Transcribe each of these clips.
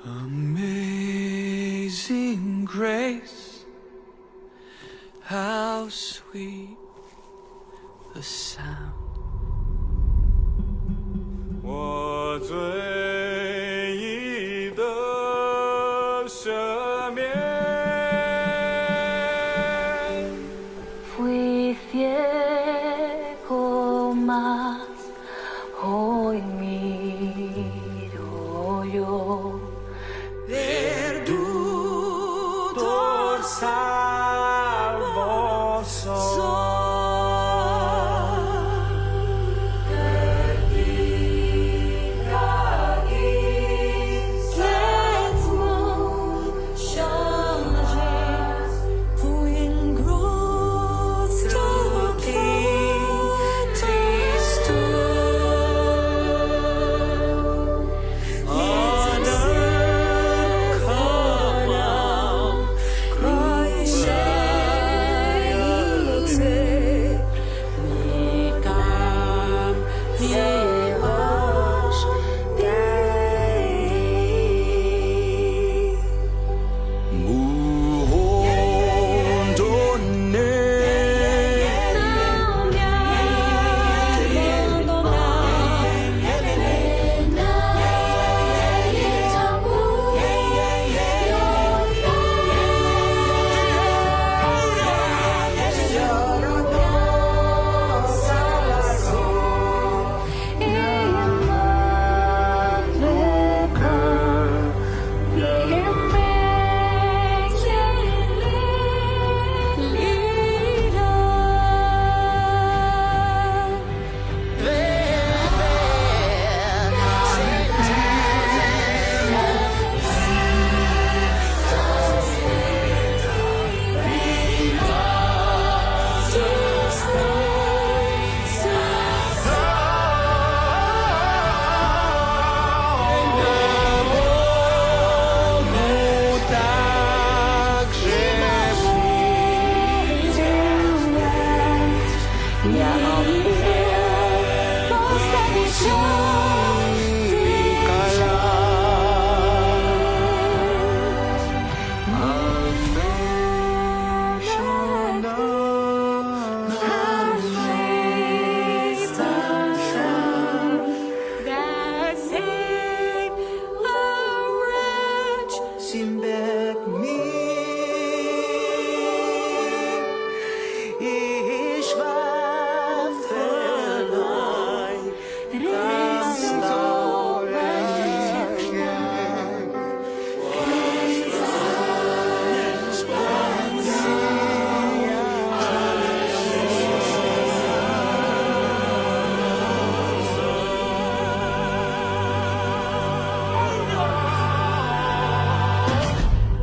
Amazing grace, how sweet the sound. 我最意的赦免。Fui ciego, mas hoy miro yo. Perdutor salvo soy.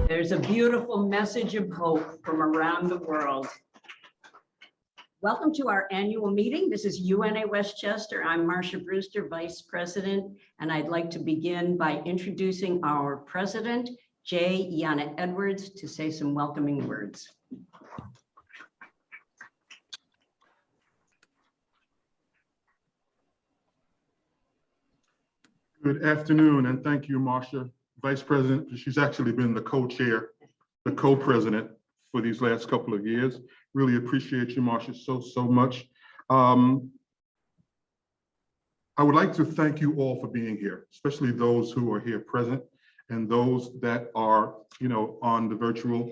There's a beautiful message of hope from around the world. Welcome to our annual meeting. This is UNA Westchester. I'm Marcia Brewster, Vice President, and I'd like to begin by introducing our President, J. Yana Edwards, to say some welcoming words. Good afternoon, and thank you, Marcia. Vice President, she's actually been the co-chair, the co-president for these last couple of years. Really appreciate you, Marcia, so much. I would like to thank you all for being here, especially those who are here present and those that are, on the virtual.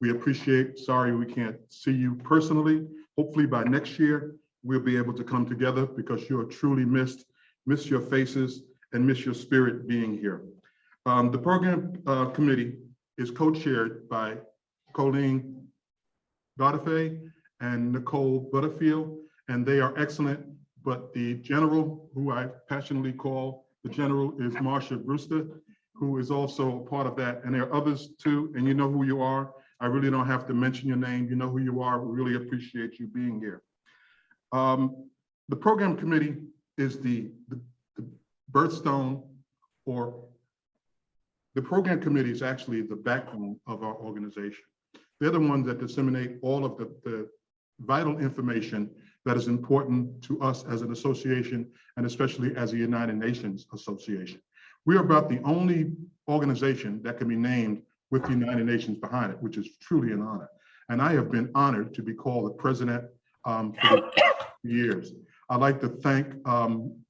We appreciate, sorry we can't see you personally. Hopefully by next year, we'll be able to come together because you are truly miss your faces and miss your spirit being here. The program committee is co-chaired by Colleen Godefey and Nicole Butterfield, and they are excellent, but the general, who I passionately call the general, is Marcia Brewster, who is also a part of that, and there are others too, and you know who you are. I really don't have to mention your name, you know who you are. We really appreciate you being here. The program committee is the birthstone, or the program committee is actually the backbone of our organization. They're the ones that disseminate all of the vital information that is important to us as an association, and especially as a United Nations association. We are about the only organization that can be named with the United Nations behind it, which is truly an honor. And I have been honored to be called the president for the years. I'd like to thank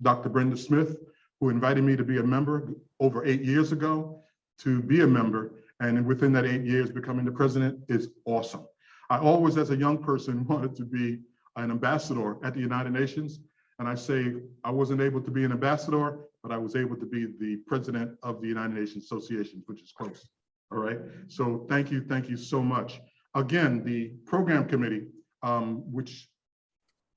Dr. Brenda Smith, who invited me to be a member over 8 years ago, to be a member. And within that 8 years, becoming the president is awesome. I always, as a young person, wanted to be an ambassador at the United Nations. And I say I wasn't able to be an ambassador, but I was able to be the president of the United Nations Association, which is close. All right. So thank you so much. Again, the program committee, which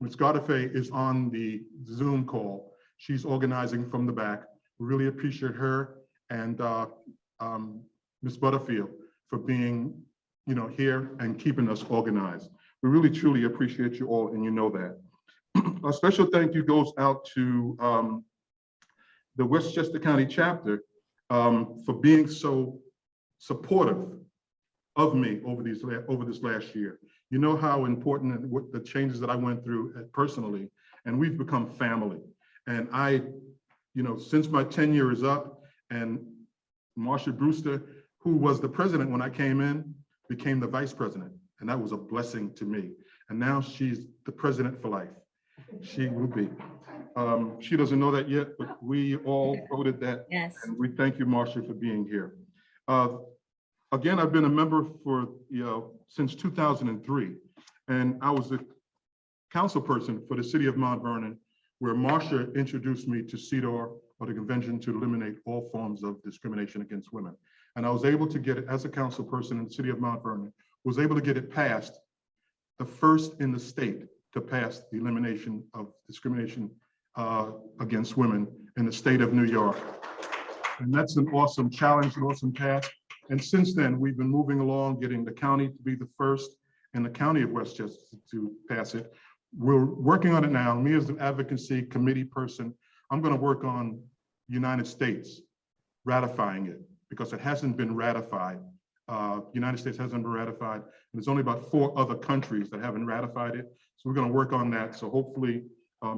Ms. Gardefee is on the Zoom call. She's organizing from the back. We really appreciate her and Ms. Butterfield for being, here and keeping us organized. We really truly appreciate you all, and you know that. A special thank you goes out to the Westchester County chapter for being so supportive of me over this last year. You know how important and what the changes that I went through personally, and we've become family. And I, since my tenure is up, and Marsha Brewster, who was the president when I came in, became the vice president. And that was a blessing to me. And now she's the president for life. She will be. She doesn't know that yet, but we all voted that. Yes. And we thank you, Marsha, for being here. Again, I've been a member for, since 2003. And I was a council person for the city of Mount Vernon, where Marsha introduced me to CEDAW, or the Convention to Eliminate All Forms of Discrimination Against Women. And I was able to get it as a council person in the city of Mount Vernon, was able to get it passed, the first in the state to pass the elimination of discrimination against women in the state of New York. And that's an awesome challenge, an awesome task. And since then, we've been moving along, getting the county to be the first in the county of Westchester to pass it. We're working on it now. Me as the advocacy committee person, I'm going to work on United States ratifying it because it hasn't been ratified. United States hasn't been ratified. And there's only about 4 other countries that haven't ratified it. So we're going to work on that. So hopefully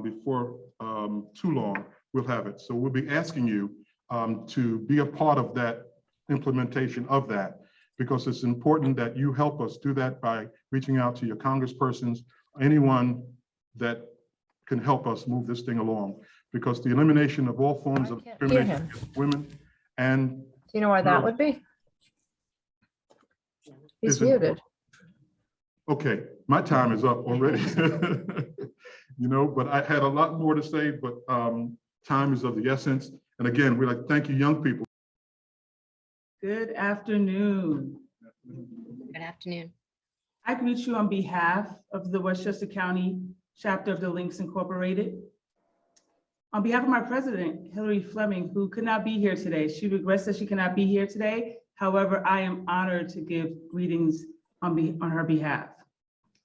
before too long, we'll have it. So we'll be asking you to be a part of that implementation of that, because it's important that you help us do that by reaching out to your congresspersons, anyone that can help us move this thing along, because the elimination of all forms of discrimination against women and Do you know where that would be? He's Is it- muted. okay, my time is up already. But I had a lot more to say, but time is of the essence. And again, we'd like to thank you, young people. Good afternoon. Good afternoon. I greet you on behalf of the Westchester County chapter of the Links Incorporated. On behalf of my president, Hillary Fleming, who could not be here today. She regrets that she cannot be here today. However, I am honored to give greetings on her behalf.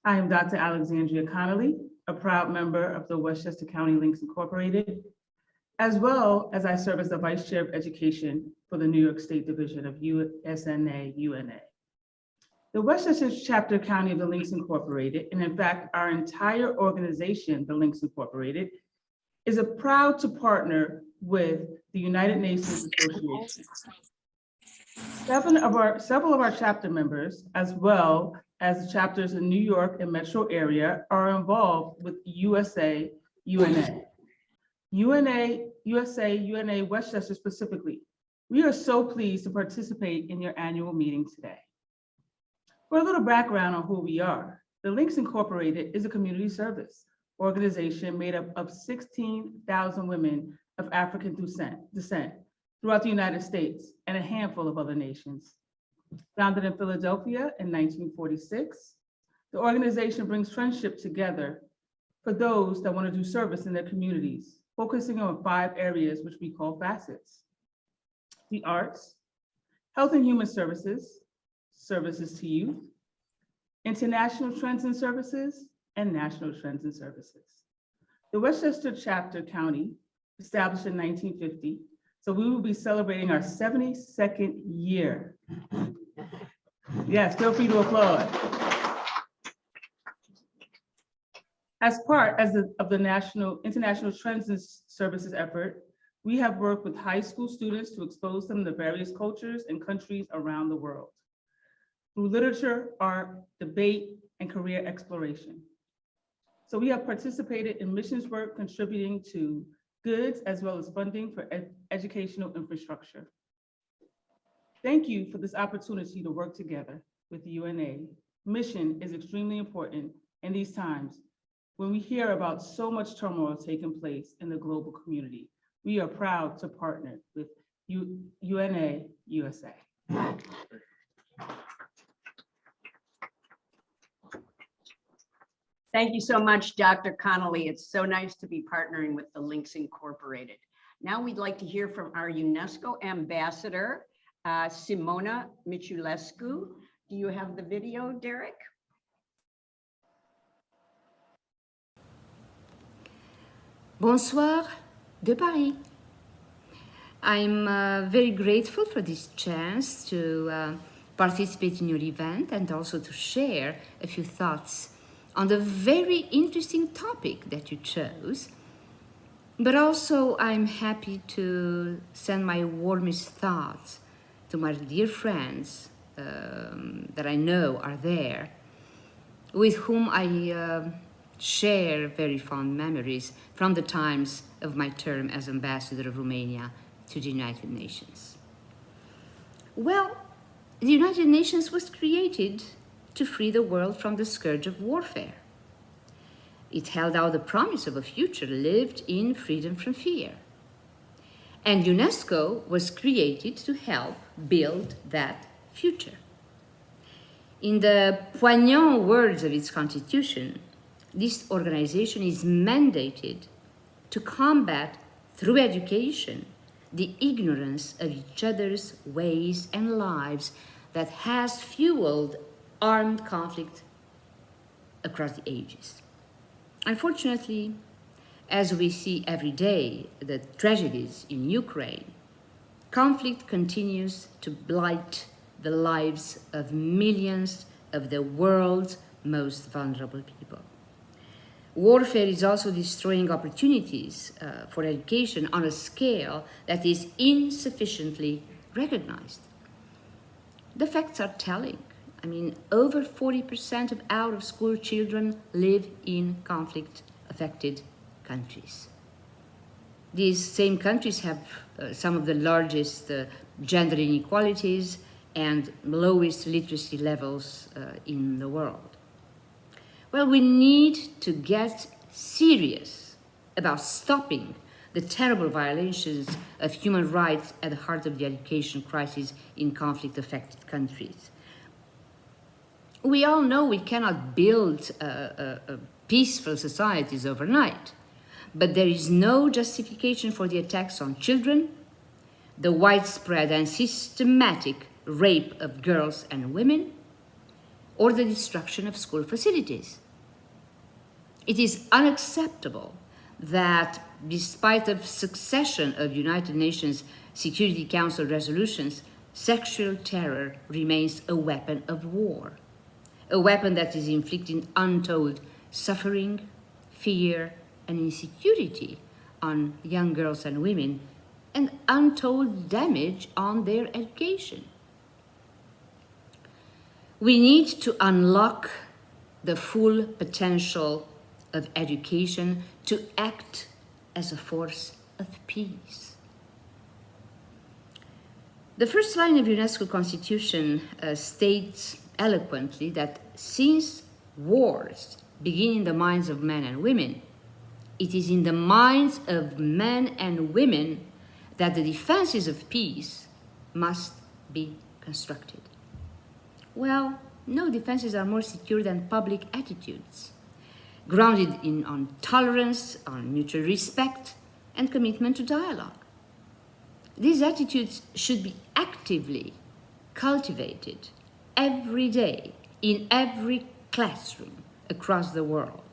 I am Dr. Alexandria Connolly, a proud member of the Westchester County Links Incorporated, as well as I serve as the Vice Chair of Education for the New York State Division of USNA UNA. The Westchester Chapter County of the Links Incorporated, and in fact, our entire organization, the Links Incorporated, is proud to partner with the United Nations Association. Several of our chapter members, as well as the chapters in New York and metro area, are involved with USA UNA. USA UNA Westchester specifically. We are so pleased to participate in your annual meeting today. For a little background on who we are, the Links Incorporated is a community service organization made up of 16,000 women of African descent throughout the United States and a handful of other nations. Founded in Philadelphia in 1946, the organization brings friendship together for those that want to do service in their communities, focusing on 5 areas which we call facets: the arts, health and human services, services to youth, international trends and services, and national trends and services. The Westchester Chapter County, established in 1950, so we will be celebrating our 72nd year. Yes, feel free to applaud. As part of the international trends and services effort, We have worked with high school students to expose them to various cultures and countries around the world through literature, art, debate, and career exploration. So we have participated in missions work contributing to goods as well as funding for educational infrastructure. Thank you for this opportunity to work together with the UNA. Mission is extremely important in these times when we hear about so much turmoil taking place in the global community. We are proud to partner with UNA USA. Thank you so much, Dr. Connolly. It's so nice to be partnering with the Links Incorporated. Now we'd like to hear from our UNESCO ambassador, Simona Miculescu. Do you have the video, Derek? Bonsoir de Paris. I'm very grateful for this chance to participate in your event and also to share a few thoughts on the very interesting topic that you chose. But also I'm happy to send my warmest thoughts to my dear friends that I know are there, with whom I share very fond memories from the times of my term as ambassador of Romania to the United Nations. Well, the United Nations was created to free the world from the scourge of warfare. It held out the promise of a future lived in freedom from fear. And UNESCO was created to help build that future. In the poignant words of its constitution, this organization is mandated to combat through education the ignorance of each other's ways and lives that has fueled armed conflict across the ages. Unfortunately, as we see every day the tragedies in Ukraine, conflict continues to blight the lives of millions of the world's most vulnerable people. Warfare is also destroying opportunities for education on a scale that is insufficiently recognized. The facts are telling. I mean, over 40% of out-of-school children live in conflict-affected countries. These same countries have some of the largest gender inequalities and lowest literacy levels in the world. Well, we need to get serious about stopping the terrible violations of human rights at the heart of the education crisis in conflict-affected countries. We all know we cannot build peaceful societies overnight, but there is no justification for the attacks on children, the widespread and systematic rape of girls and women, or the destruction of school facilities. It is unacceptable that despite a succession of United Nations Security Council resolutions, sexual terror remains a weapon of war, a weapon that is inflicting untold suffering, fear, and insecurity on young girls and women, and untold damage on their education. We need to unlock the full potential of education to act as a force of peace. The first line of UNESCO Constitution states eloquently that since wars begin in the minds of men and women, it is in the minds of men and women that the defenses of peace must be constructed. Well, no defenses are more secure than public attitudes, grounded on tolerance, on mutual respect, and commitment to dialogue. These attitudes should be actively cultivated every day in every classroom across the world.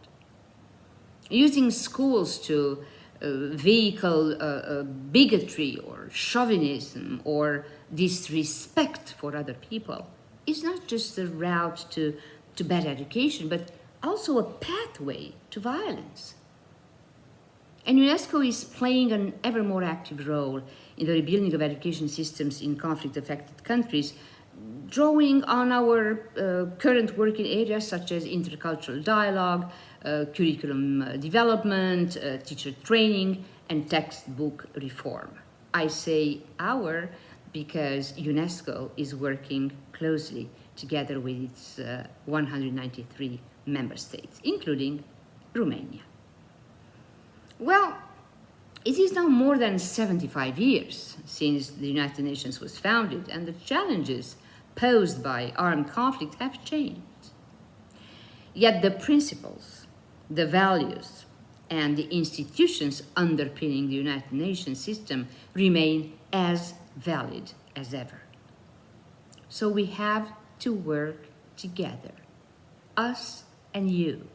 Using schools to vehicle bigotry or chauvinism or disrespect for other people is not just a route to bad education, but also a pathway to violence. And UNESCO is playing an ever more active role in the rebuilding of education systems in conflict-affected countries, drawing on our current work in areas such as intercultural dialogue, curriculum development, teacher training, and textbook reform. I say our because UNESCO is working closely together with its 193 member states, including Romania. Well, it is now more than 75 years since the United Nations was founded, and the challenges posed by armed conflict have changed. Yet the principles, the values, and the institutions underpinning the United Nations system remain as valid as ever. So we have to work together, us and you,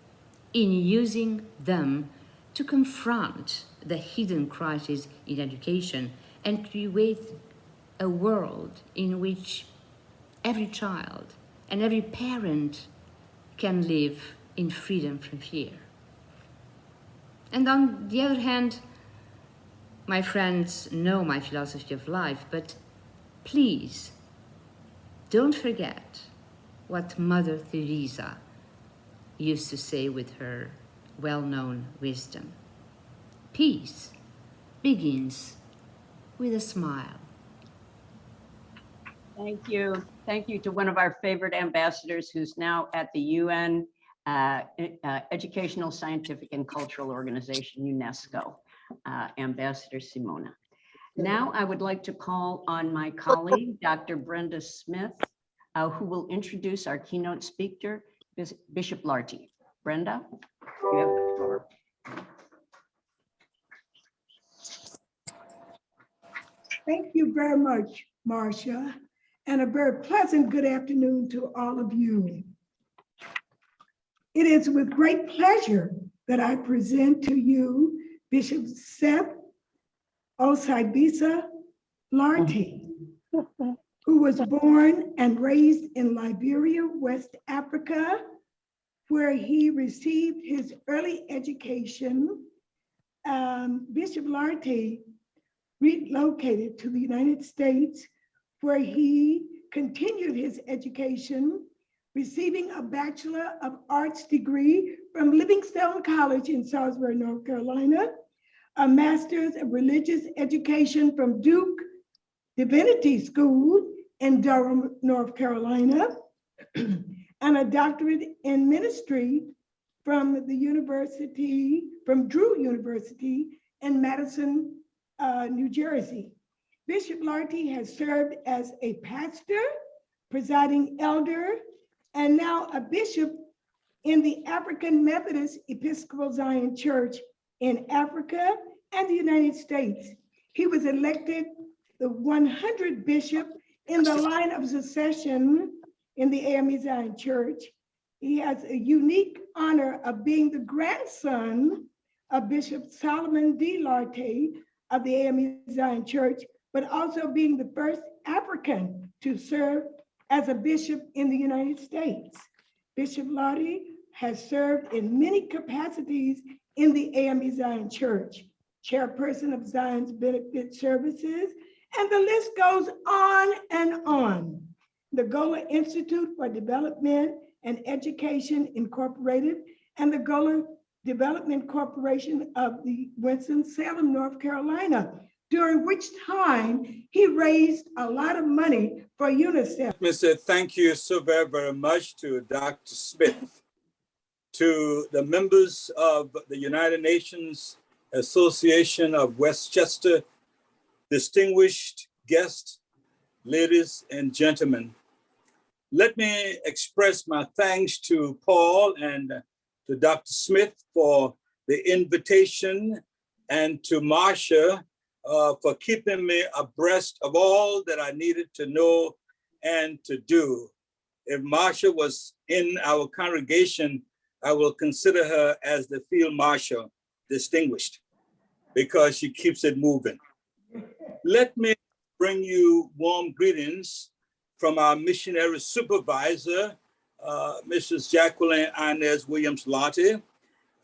in using them to confront the hidden crisis in education and create a world in which every child and every parent can live in freedom from fear. And on the other hand, my friends know my philosophy of life, but please don't forget what Mother Teresa used to say with her well-known wisdom. Peace begins with a smile. Thank you. Thank you to one of our favorite ambassadors who's now at the UN Educational, Scientific, and Cultural Organization, UNESCO, Ambassador Simona. Now I would like to call on my colleague, Dr. Brenda Smith, who will introduce our keynote speaker, Bishop Lartey. Brenda, you have the floor. Thank you very much, Marcia, and a very pleasant good afternoon to all of you. It is with great pleasure that I present to you Bishop Seth Osibisa Lartey, who was born and raised in Liberia, West Africa, where he received his early education. Bishop Lartey relocated to the United States, where he continued his education, receiving a Bachelor of Arts degree from Livingstone College in Salisbury, North Carolina, a Master's of Religious Education from Duke Divinity School in Durham, North Carolina, and a doctorate in ministry from Drew University in Madison, New Jersey. Bishop Lartey has served as a pastor, presiding elder, and now a bishop in the African Methodist Episcopal Zion Church in Africa and the United States. He was elected the 100th bishop in the line of succession in the AME Zion Church. He has a unique honor of being the grandson of Bishop Solomon D. Lartey of the AME Zion Church, but also being the first African to serve as a bishop in the United States. Bishop Lartey has served in many capacities in the AME Zion Church, chairperson of Zion's Benefit Services, and the list goes on and on. The Gola Institute for Development and Education Incorporated and the Gola Development Corporation of the Winston-Salem, North Carolina, during which time he raised a lot of money for UNICEF. Let me say thank you so very, very much to Dr. Smith, to the members of the United Nations Association of Westchester, distinguished guests, ladies and gentlemen. Let me express my thanks to Paul and to Dr. Smith for the invitation, and to Marcia for keeping me abreast of all that I needed to know and to do. If Marcia was in our congregation, I will consider her as the field marshal, distinguished, because she keeps it moving. Let me bring you warm greetings from our missionary supervisor, Mrs. Jacqueline Inez Williams Lartey,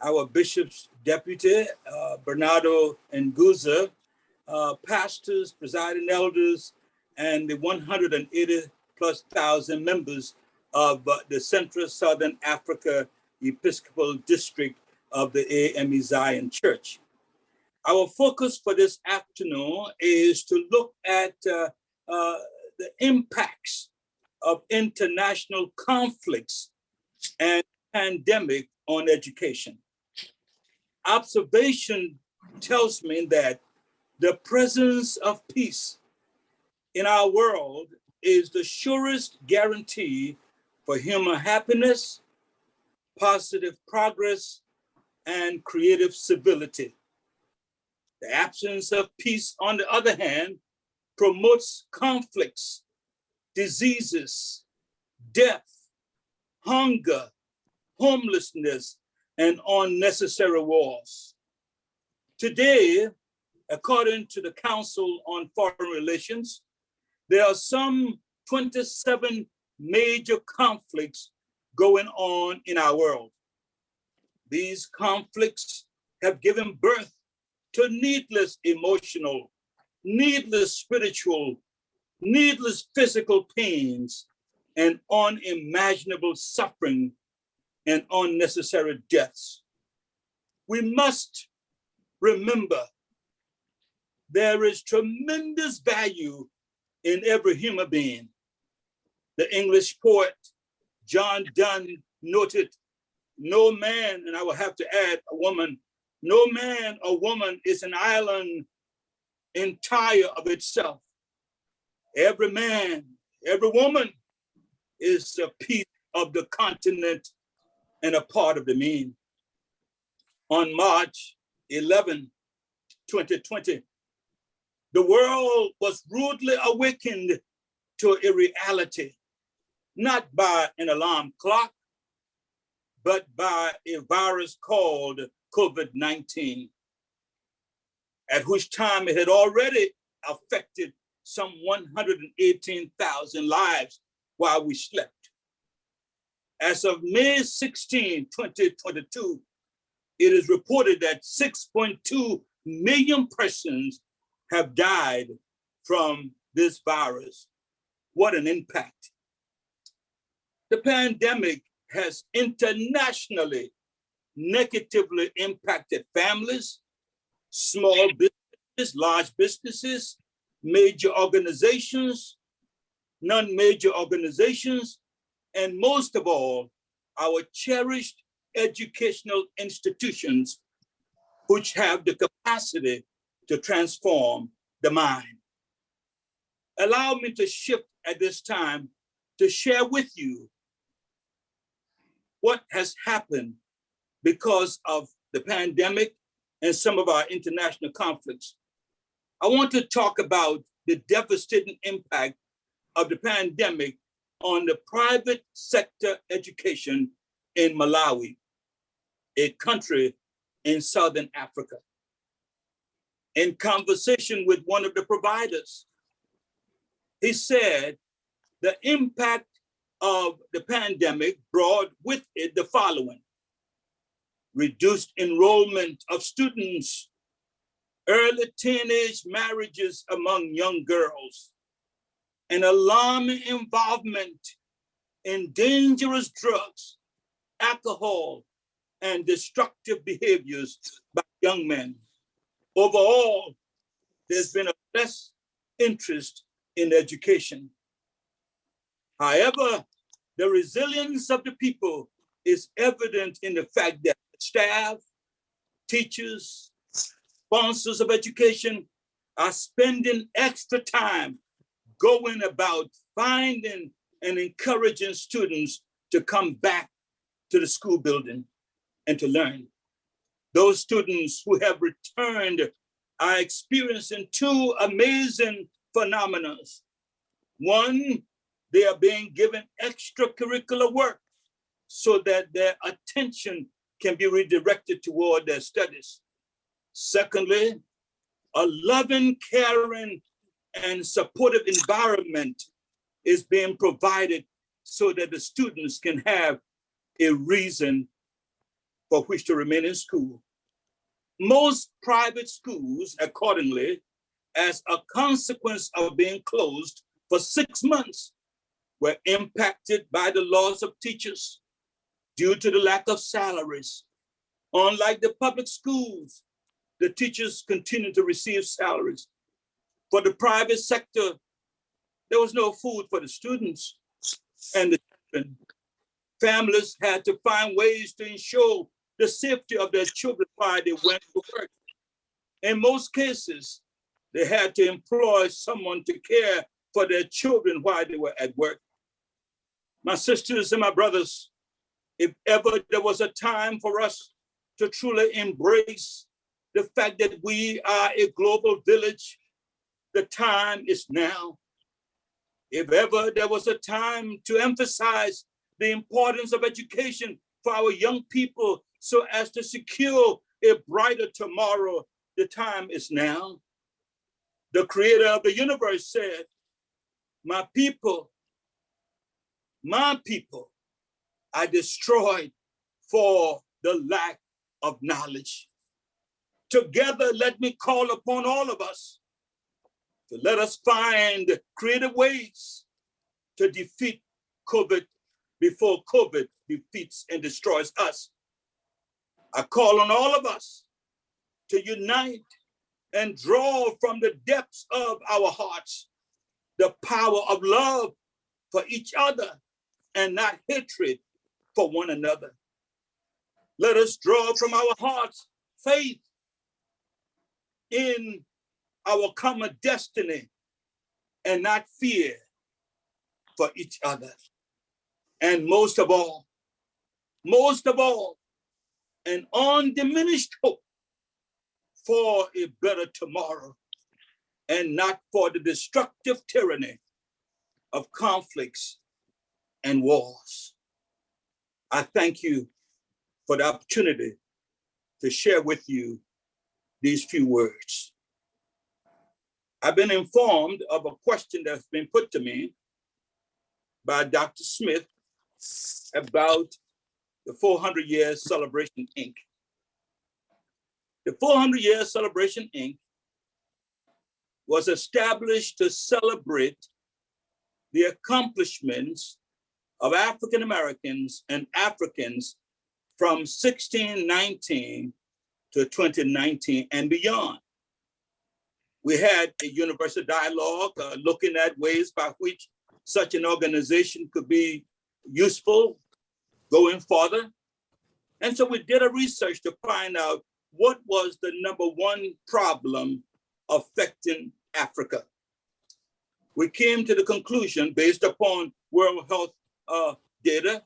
our bishop's deputy, Bernardo Nguza, pastors, presiding elders, and the 180,000+ members of the Central Southern Africa Episcopal District of the AME Zion Church. Our focus for this afternoon is to look at the impacts of international conflicts and pandemic on education. Observation tells me that the presence of peace in our world is the surest guarantee for human happiness, positive progress, and creative civility. The absence of peace, on the other hand, promotes conflicts, diseases, death, hunger, homelessness, and unnecessary wars. Today, according to the Council on Foreign Relations, there are some 27 major conflicts going on in our world. These conflicts have given birth to needless emotional, needless spiritual, needless physical pains, and unimaginable suffering and unnecessary deaths. We must remember there is tremendous value in every human being. The English poet John Donne noted, no man, and I will have to add a woman, no man or woman is an island entire of itself. Every man, every woman is a piece of the continent and a part of the mean. On March 11, 2020, the world was rudely awakened to a reality, not by an alarm clock, but by a virus called COVID-19, at which time it had already affected some 118,000 lives while we slept. As of May 16, 2022, it is reported that 6.2 million persons have died from this virus. What an impact. The pandemic has internationally negatively impacted families, small businesses, large businesses, major organizations, non-major organizations, and most of all, our cherished educational institutions, which have the capacity to transform the mind. Allow me to shift at this time to share with you what has happened because of the pandemic and some of our international conflicts. I want to talk about the devastating impact of the pandemic on the private sector education in Malawi, a country in Southern Africa. In conversation with one of the providers, he said the impact of the pandemic brought with it the following: reduced enrollment of students, early teenage marriages among young girls, an alarming involvement in dangerous drugs, alcohol, and destructive behaviors by young men. Overall, there's been a less interest in education. However, the resilience of the people is evident in the fact that staff, teachers, sponsors of education are spending extra time going about finding and encouraging students to come back to the school building and to learn. Those students who have returned are experiencing two amazing phenomena. One, they are being given extracurricular work so that their attention can be redirected toward their studies. Secondly, a loving, caring, and supportive environment is being provided so that the students can have a reason for which to remain in school. Most private schools, accordingly, as a consequence of being closed for 6 months, were impacted by the loss of teachers due to the lack of salaries. Unlike the public schools, the teachers continue to receive salaries. For the private sector, there was no food for the students and the children. Families had to find ways to ensure the safety of their children while they went to work. In most cases, they had to employ someone to care for their children while they were at work. My sisters and my brothers, if ever there was a time for us to truly embrace the fact that we are a global village, the time is now. If ever there was a time to emphasize the importance of education for our young people so as to secure a brighter tomorrow, the time is now. The creator of the universe said, my people are destroyed for the lack of knowledge. Together, let me call upon all of us to let us find creative ways to defeat COVID before COVID defeats and destroys us. I call on all of us to unite and draw from the depths of our hearts the power of love for each other and not hatred for one another. Let us draw from our hearts faith in our common destiny and not fear for each other. And most of all, an undiminished hope for a better tomorrow and not for the destructive tyranny of conflicts and wars. I thank you for the opportunity to share with you these few words. I've been informed of a question that's been put to me by Dr. Smith about the 400 Years Celebration, Inc. The 400 Years Celebration, Inc. was established to celebrate the accomplishments of African Americans and Africans from 1619 to 2019 and beyond. We had a universal dialogue looking at ways by which such an organization could be useful going further. And so we did a research to find out what was the number one problem affecting Africa. We came to the conclusion, based upon World Health data,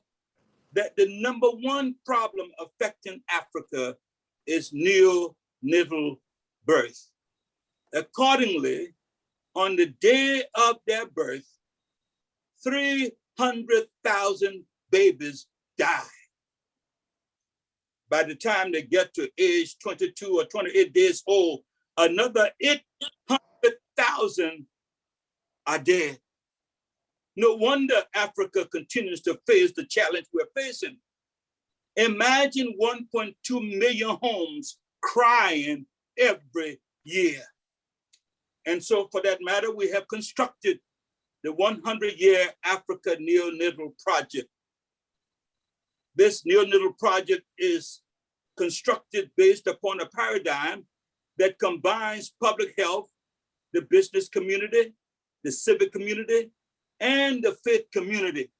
that the number one problem affecting Africa is neonatal birth. Accordingly, on the day of their birth, 300,000 babies die. By the time they get to age 22 or 28 days old, another 800,000 are dead. No wonder Africa continues to face the challenge we're facing. Imagine 1.2 million homes crying every year. And so for that matter, we have constructed the 100-year Africa Neonatal Project. This neonatal project is constructed based upon a paradigm that combines public health, the business community, the civic community, and the faith community.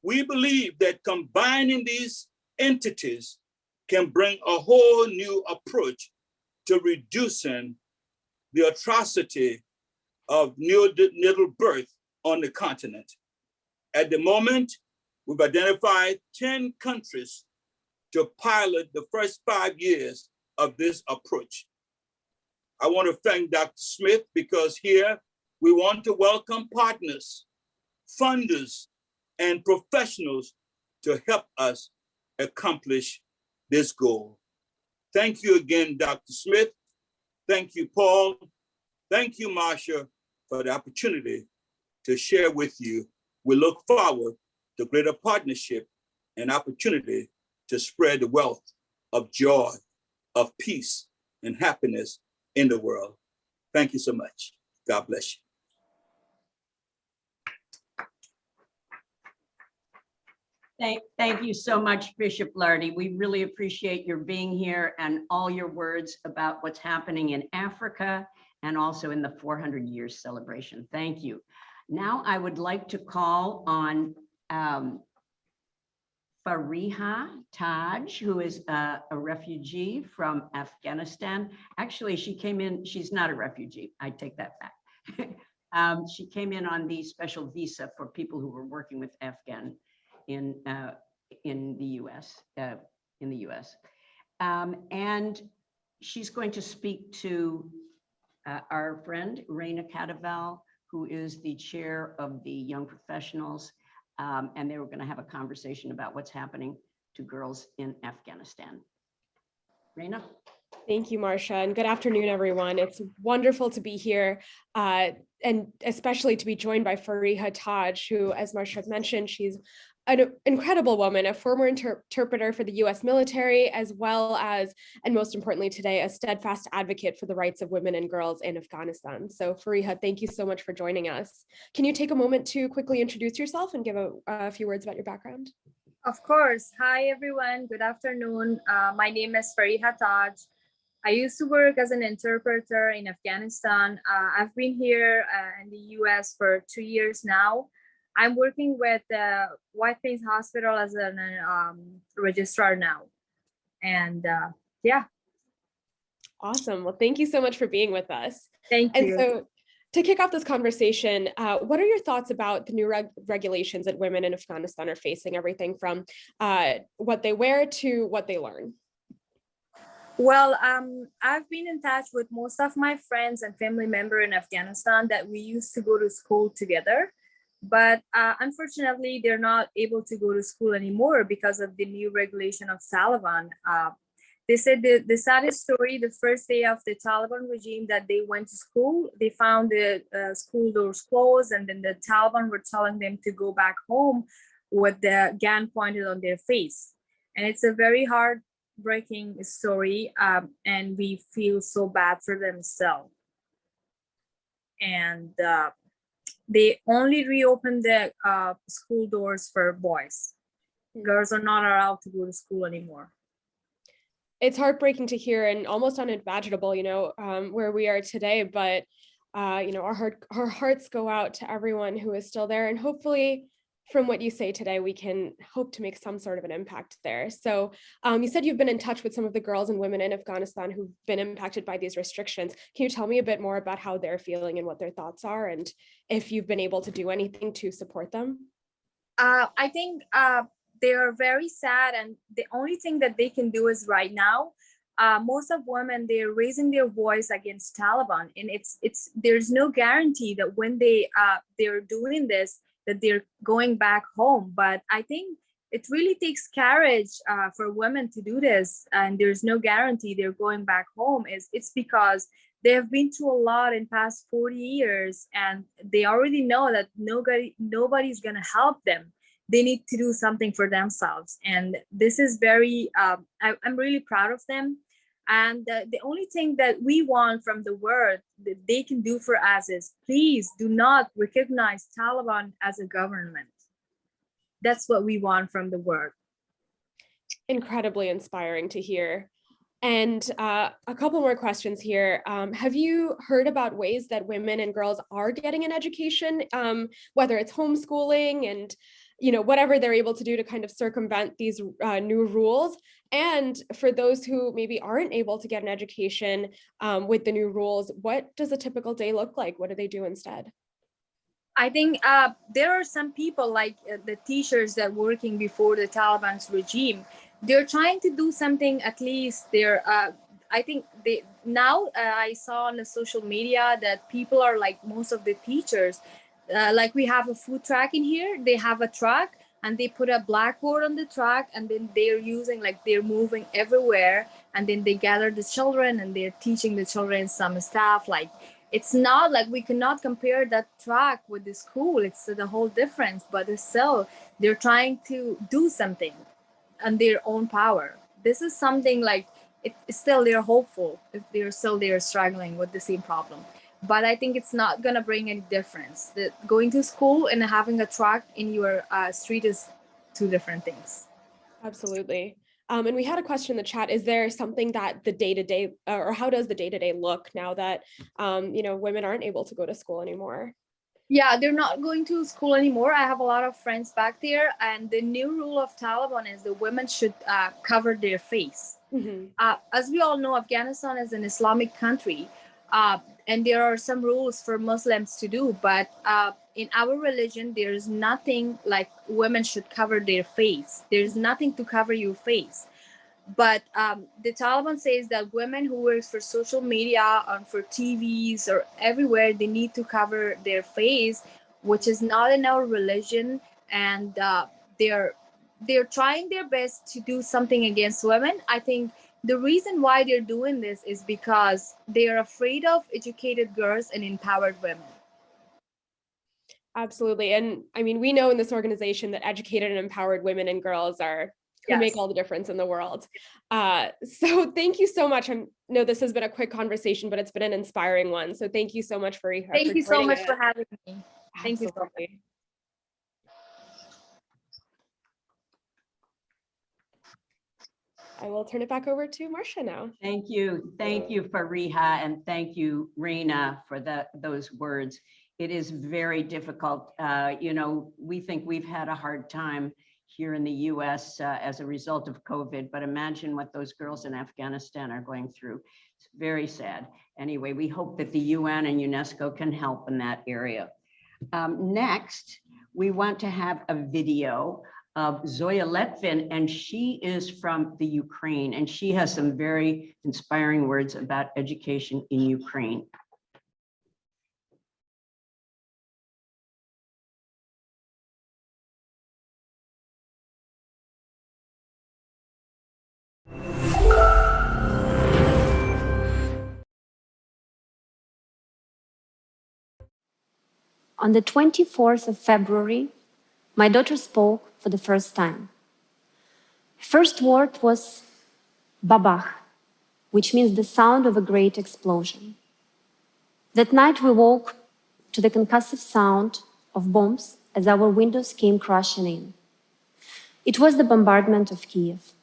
We believe that combining these entities can bring a whole new approach to reducing the atrocity of neonatal birth on the continent. At the moment, we've identified 10 countries to pilot the first 5 years of this approach. I want to thank Dr. Smith because here we want to welcome partners, funders, and professionals to help us accomplish this goal. Thank you again, Dr. Smith. Thank you, Paul. Thank you, Marsha, for the opportunity to share with you. We look forward to greater partnership and opportunity to spread the wealth of joy, of peace and happiness in the world. Thank you so much. God bless you. Thank you so much, Bishop Lardy. We really appreciate your being here and all your words about what's happening in Africa and also in the 400 years celebration. Thank you. Now I would like to call on Fariha Taj, who is a refugee from Afghanistan. Actually, she came in, she's not a refugee. I take that back. She came in on the special visa for people who were working with Afghan in the US, and she's going to speak to our friend Raina Cadaval, who is the chair of the Young Professionals, and they were going to have a conversation about what's happening to girls in Afghanistan. Raina. Thank you, Marcia, and good afternoon, everyone. It's wonderful to be here, and especially to be joined by Fariha Taj, who, as Marcia mentioned, she's an incredible woman, a former interpreter for the US military, as well as, and most importantly today, a steadfast advocate for the rights of women and girls in Afghanistan. So Fariha, thank you so much for joining us. Can you take a moment to quickly introduce yourself and give a few words about your background? Of course. Hi, everyone. Good afternoon. My name is Fariha Taj. I used to work as an interpreter in Afghanistan. I've been here in the US for 2 years now. I'm working with White Plains Hospital as a registrar now. And yeah. Awesome. Well, thank you so much for being with us. Thank you. And so to kick off this conversation, what are your thoughts about the new regulations that women in Afghanistan are facing, everything from what they wear to what they learn? Well, I've been in touch with most of my friends and family members in Afghanistan that we used to go to school together. But unfortunately, they're not able to go to school anymore because of the new regulation of Taliban. They said the saddest story, the first day of the Taliban regime that they went to school, they found the school doors closed, and then the Taliban were telling them to go back home with the gun pointed on their face. And it's a very heartbreaking story, and we feel so bad for them still. And they only reopened the school doors for boys. Girls are not allowed to go to school anymore. It's heartbreaking to hear and almost unimaginable, where we are today. But, our hearts go out to everyone who is still there. And hopefully, from what you say today, we can hope to make some sort of an impact there. So you said you've been in touch with some of the girls and women in Afghanistan who've been impacted by these restrictions. Can you tell me a bit more about how they're feeling and what their thoughts are, and if you've been able to do anything to support them? I think they are very sad, and the only thing that they can do is right now, most of women, they're raising their voice against Taliban, and there's no guarantee that when they're doing this, that they're going back home. But I think it really takes courage for women to do this, and there's no guarantee they're going back home. It's because they have been through a lot in past 40 years, and they already know that nobody's gonna help them. They need to do something for themselves, and this is very. I'm really proud of them. And the only thing that we want from the world that they can do for us is, please do not recognize Taliban as a government. That's what we want from the world. Incredibly inspiring to hear. And a couple more questions here. Have you heard about ways that women and girls are getting an education, whether it's homeschooling and whatever they're able to do to kind of circumvent these new rules? And for those who maybe aren't able to get an education with the new rules, what does a typical day look like? What do they do instead? I think there are some people like the teachers that were working before the Taliban's regime. They're trying to do something, at least I think I saw on the social media that people are like, most of the teachers, like we have a food truck in here, they have a truck and they put a blackboard on the truck, and then they're moving everywhere, and then they gather the children and they're teaching the children some stuff. Like, it's not like we cannot compare that truck with the school. It's the whole difference, but still they're trying to do something. on their own power. This is something like it's still they're hopeful if they're struggling with the same problem. But I think it's not gonna bring any difference. That going to school and having a truck in your street is two different things. Absolutely. And we had a question in the chat. Is there something that the day-to-day, or how does the day-to-day look now that, women aren't able to go to school anymore? Yeah, they're not going to school anymore. I have a lot of friends back there, and the new rule of Taliban is the women should cover their face. As we all know, Afghanistan is an Islamic country, and there are some rules for Muslims to do. But in our religion, there is nothing like women should cover their face. There is nothing to cover your face. But the Taliban says that women who work for social media and for TVs or everywhere, they need to cover their face, which is not in our religion. And they're trying their best to do something against women. I think the reason why they're doing this is because they are afraid of educated girls and empowered women. Absolutely. And I mean, we know in this organization that educated and empowered women and girls are who make all the difference in the world. So thank you so much. I know this has been a quick conversation, but it's been an inspiring one. So thank you so much for Thank you so much for having me. Thank you so much. I will turn it back over to Marcia now. Thank you. Thank you, Fariha, and thank you, Reena, for those words. It is very difficult. We think we've had a hard time here in the US as a result of COVID, but imagine what those girls in Afghanistan are going through. It's very sad. Anyway, we hope that the UN and UNESCO can help in that area. Next, we want to have a video of Zoya Letvin, and she is from the Ukraine, and she has some very inspiring words about education in Ukraine. On the 24th of February, my daughter spoke for the first time. First word was babach, which means the sound of a great explosion. That night we woke to the concussive sound of bombs as our windows came crashing in. It was the bombardment of Kiev.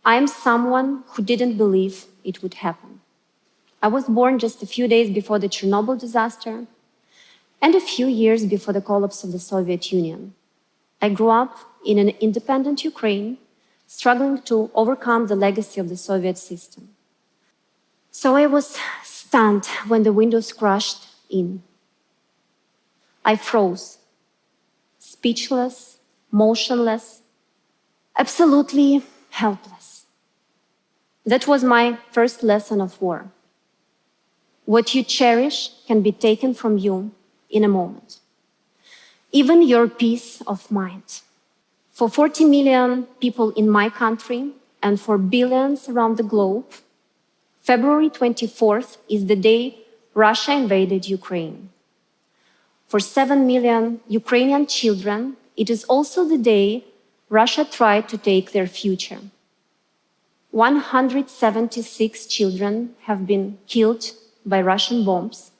I am someone who didn't believe it would happen. I was born just a few days before the Chernobyl disaster and a few years before the collapse of the Soviet Union. I grew up in an independent Ukraine, struggling to overcome the legacy of the Soviet system. So I was stunned when the windows crashed in. I froze, speechless, motionless, absolutely helpless. That was my first lesson of war. What you cherish can be taken from you in a moment. Even your peace of mind. For 40 million people in my country and for billions around the globe, February 24th is the day Russia invaded Ukraine. For 7 million Ukrainian children, it is also the day Russia tried to take their future. 176 children have been killed by Russian bombs.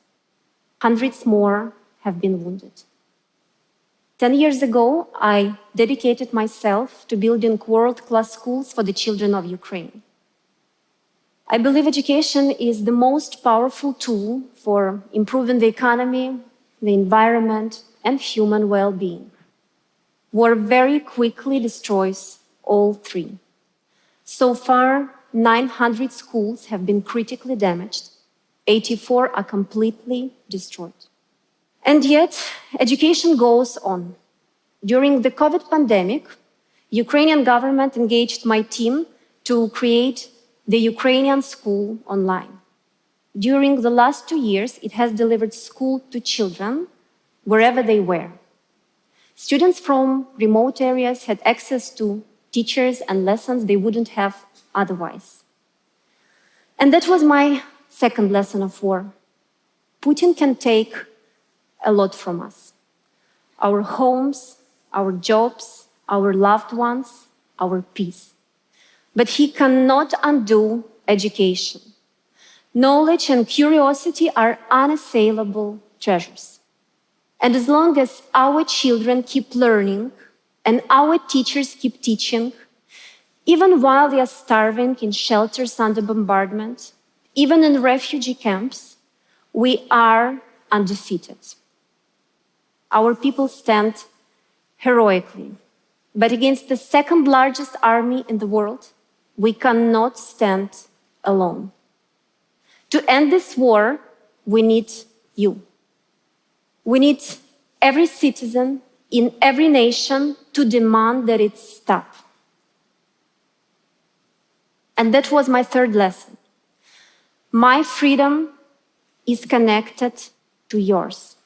Hundreds more have been wounded. 10 years ago, I dedicated myself to building world-class schools for the children of Ukraine. I believe education is the most powerful tool for improving the economy, the environment, and human well-being. War very quickly destroys all three. So far, 900 schools have been critically damaged. 84 are completely destroyed. And yet, education goes on. During the COVID pandemic, Ukrainian government engaged my team to create the Ukrainian school online. During the last 2 years, it has delivered school to children wherever they were. Students from remote areas had access to teachers and lessons they wouldn't have otherwise. And that was my second lesson of war. Putin can take a lot from us. Our homes, our jobs, our loved ones, our peace. But he cannot undo education. Knowledge and curiosity are unassailable treasures. And as long as our children keep learning and our teachers keep teaching, even while they are starving in shelters under bombardment, even in refugee camps, we are undefeated. Our people stand heroically, but against the second largest army in the world, we cannot stand alone. To end this war, we need you. We need every citizen in every nation to demand that it stop. And that was my third lesson. My freedom is connected to yours.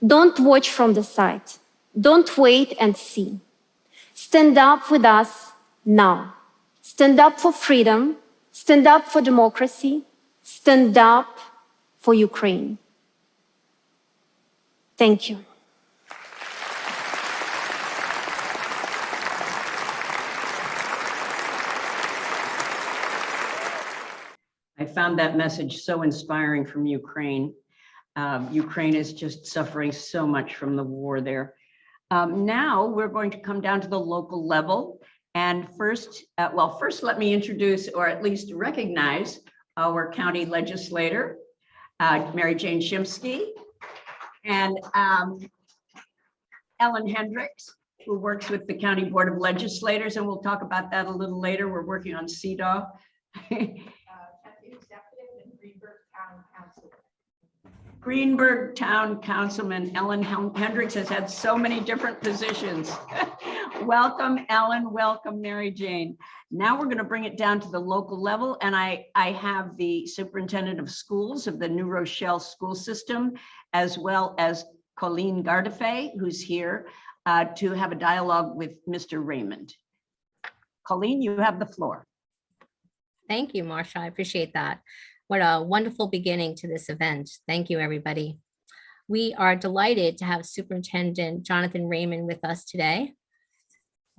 Don't watch from the side. Don't wait and see. Stand up with us now. Stand up for freedom. Stand up for democracy. Stand up for Ukraine. Thank you. I found that message so inspiring from Ukraine. Ukraine is just suffering so much from the war there. Now we're going to come down to the local level. And first, let me introduce, or at least recognize, our county legislator, Mary Jane Shimsky, and Ellen Hendricks, who works with the County Board of Legislators, and we'll talk about that a little later. We're working on CEDAW. Greenberg Town Councilman Ellen Hendricks has had so many different positions. Welcome, Ellen. Welcome, Mary Jane. Now we're going to bring it down to the local level, and I have the superintendent of schools of the New Rochelle school system, as well as Colleen Gardefay, who's here to have a dialogue with Mr. Raymond. Colleen, you have the floor. Thank you, Marsha. I appreciate that. What a wonderful beginning to this event. Thank you, everybody. We are delighted to have Superintendent Jonathan Raymond with us today.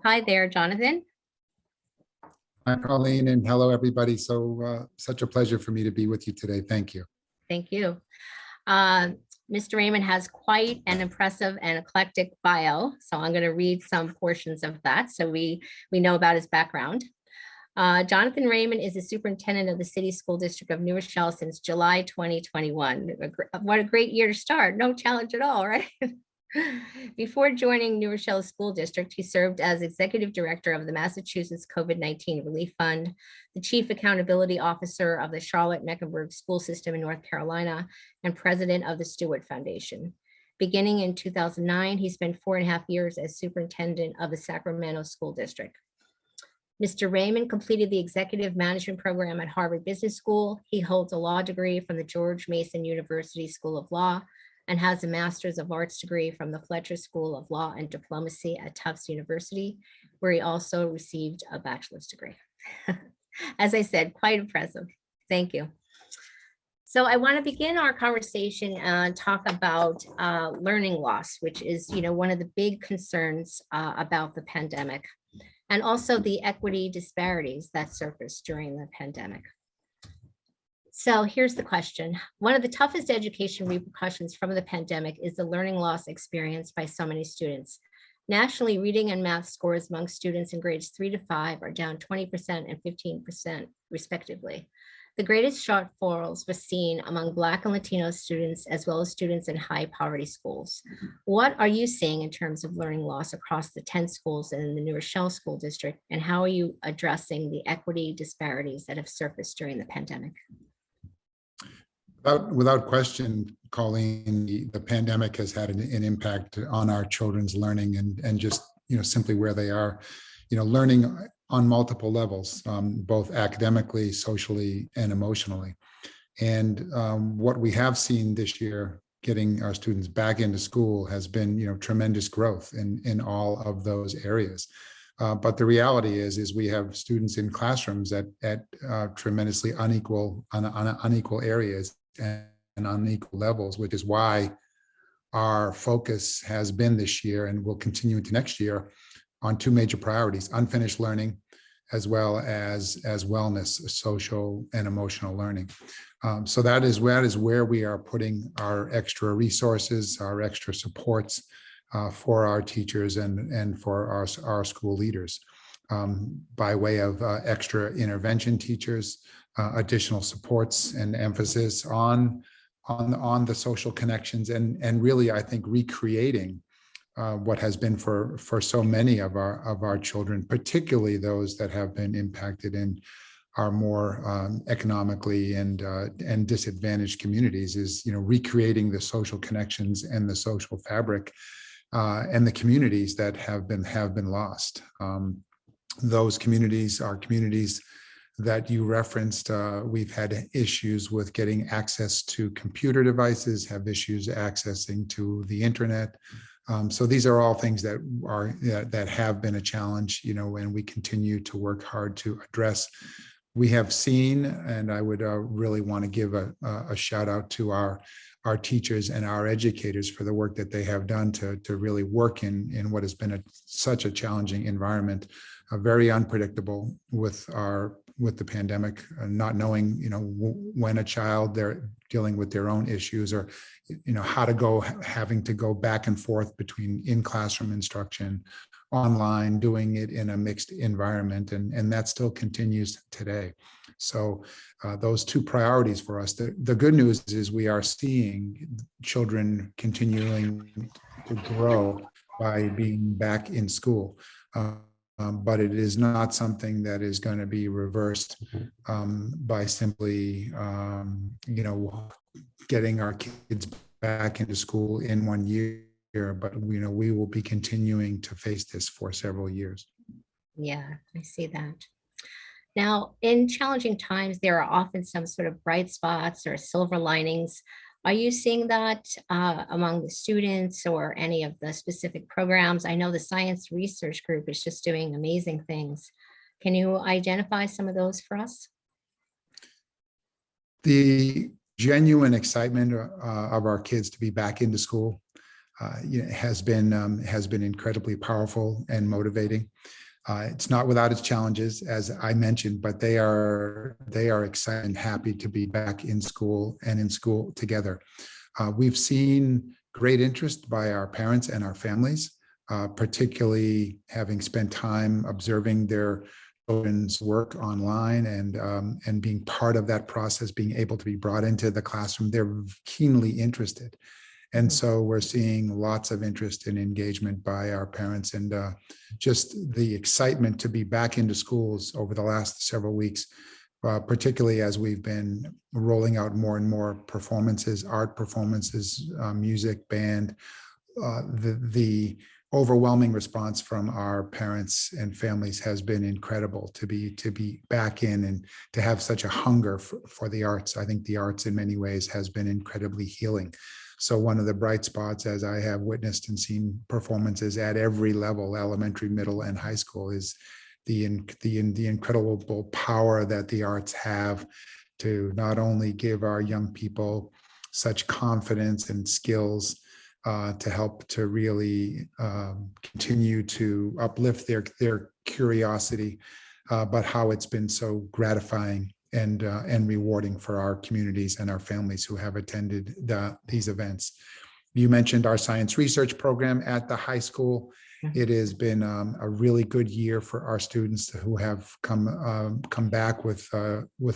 Hi there, Jonathan. Hi, Colleen, and hello, everybody. So such a pleasure for me to be with you today. Thank you. Thank you. Mr. Raymond has quite an impressive and eclectic bio, so I'm going to read some portions of that so we know about his background. Jonathan Raymond is the superintendent of the City School District of New Rochelle since July 2021. What a great year to start. No challenge at all, right? Before joining New Rochelle School District, he served as executive director of the Massachusetts COVID-19 Relief Fund, the chief accountability officer of the Charlotte-Mecklenburg School System in North Carolina, and president of the Stewart Foundation. Beginning in 2009, he spent 4.5 years as superintendent of the Sacramento School District. Mr. Raymond completed the executive management program at Harvard Business School. He holds a law degree from the George Mason University School of Law and has a Master's of Arts degree from the Fletcher School of Law and Diplomacy at Tufts University, where he also received a bachelor's degree. As I said, quite impressive. Thank you. So I want to begin our conversation and talk about learning loss, which is, one of the big concerns about the pandemic, and also the equity disparities that surfaced during the pandemic. So here's the question. One of the toughest education repercussions from the pandemic is the learning loss experienced by so many students. Nationally, reading and math scores among students in grades 3 to 5 are down 20% and 15% respectively. The greatest shortfalls were seen among Black and Latino students, as well as students in high poverty schools. What are you seeing in terms of learning loss across the 10 schools in the New Rochelle School District, and how are you addressing the equity disparities that have surfaced during the pandemic? Without question, Colleen, the pandemic has had an impact on our children's learning and just, simply where they are, learning on multiple levels, both academically, socially, and emotionally. And what we have seen this year, getting our students back into school, has been, tremendous growth in all of those areas. But the reality is we have students in classrooms at tremendously unequal areas and unequal levels, which is why our focus has been this year and will continue into next year on two major priorities: unfinished learning, as well as wellness, social and emotional learning. So that is where we are putting our extra resources, our extra supports for our teachers and for our school leaders, by way of extra intervention teachers, additional supports and emphasis on the social connections, and really, I think, recreating what has been for so many of our children, particularly those that have been impacted in our more economically and disadvantaged communities, is recreating the social connections and the social fabric and the communities that have been lost. Those communities are communities that you referenced. We've had issues with getting access to computer devices, have issues accessing to the internet. So these are all things that have been a challenge, and we continue to work hard to address. We have seen, and I would really want to give a shout out to our teachers and our educators for the work that they have done to really work in what has been such a challenging environment, very unpredictable with the pandemic, not knowing, when a child, they're dealing with their own issues, or, having to go back and forth between in-classroom instruction, online, doing it in a mixed environment, and that still continues today. So those two priorities for us. The good news is we are seeing children continuing to grow by being back in school. But it is not something that is going to be reversed by simply, getting our kids back into school in 1 year. But we will be continuing to face this for several years. Yeah, I see that. Now, in challenging times, there are often some sort of bright spots or silver linings. Are you seeing that among the students or any of the specific programs? I know the science research group is just doing amazing things. Can you identify some of those for us? The genuine excitement of our kids to be back into school has been incredibly powerful and motivating. It's not without its challenges, as I mentioned, but they are excited and happy to be back in school and in school together. We've seen great interest by our parents and our families, particularly having spent time observing their children's work online and being part of that process, being able to be brought into the classroom. They're keenly interested. And so we're seeing lots of interest and engagement by our parents, and just the excitement to be back into schools over the last several weeks, particularly as we've been rolling out more and more performances, art performances, music, band. The overwhelming response from our parents and families has been incredible to be back in and to have such a hunger for the arts. I think the arts in many ways has been incredibly healing. So one of the bright spots, as I have witnessed and seen performances at every level, elementary, middle, and high school, is the incredible power that the arts have to not only give our young people such confidence and skills to help to really continue to uplift their curiosity, but how it's been so gratifying and rewarding for our communities and our families who have attended these events. You mentioned our science research program at the high school. It has been a really good year for our students who have come back with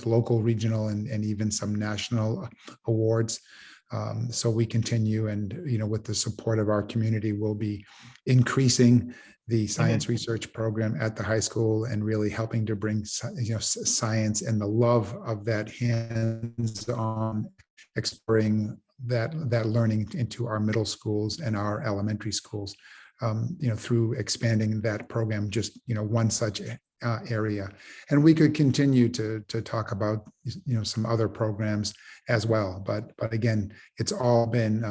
local, regional, and even some national awards. So we continue, and with the support of our community, we'll be increasing the science research program at the high school and really helping to bring science and the love of that hands-on exploring that learning into our middle schools and our elementary schools, through expanding that program, just one such area. And we could continue to talk about some other programs as well, but again, it's all been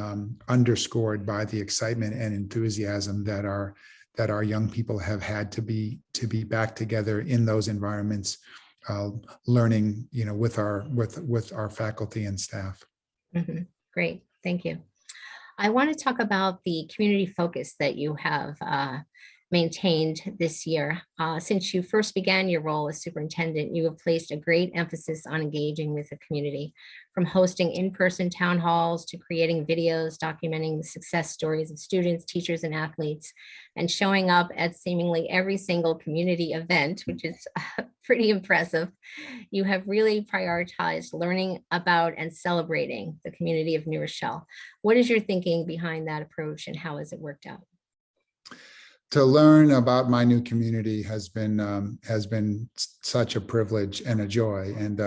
underscored by the excitement and enthusiasm that our young people have had to be back together in those environments, learning with our faculty and staff. Great, thank you. I want to talk about the community focus that you have maintained this year. Since you first began your role as superintendent, you have placed a great emphasis on engaging with the community, from hosting in-person town halls to creating videos documenting the success stories of students, teachers, and athletes, and showing up at seemingly every single community event, which is pretty impressive. You have really prioritized learning about and celebrating the community of New Rochelle. What is your thinking behind that approach, and how has it worked out? To learn about my new community has been such a privilege and a joy, and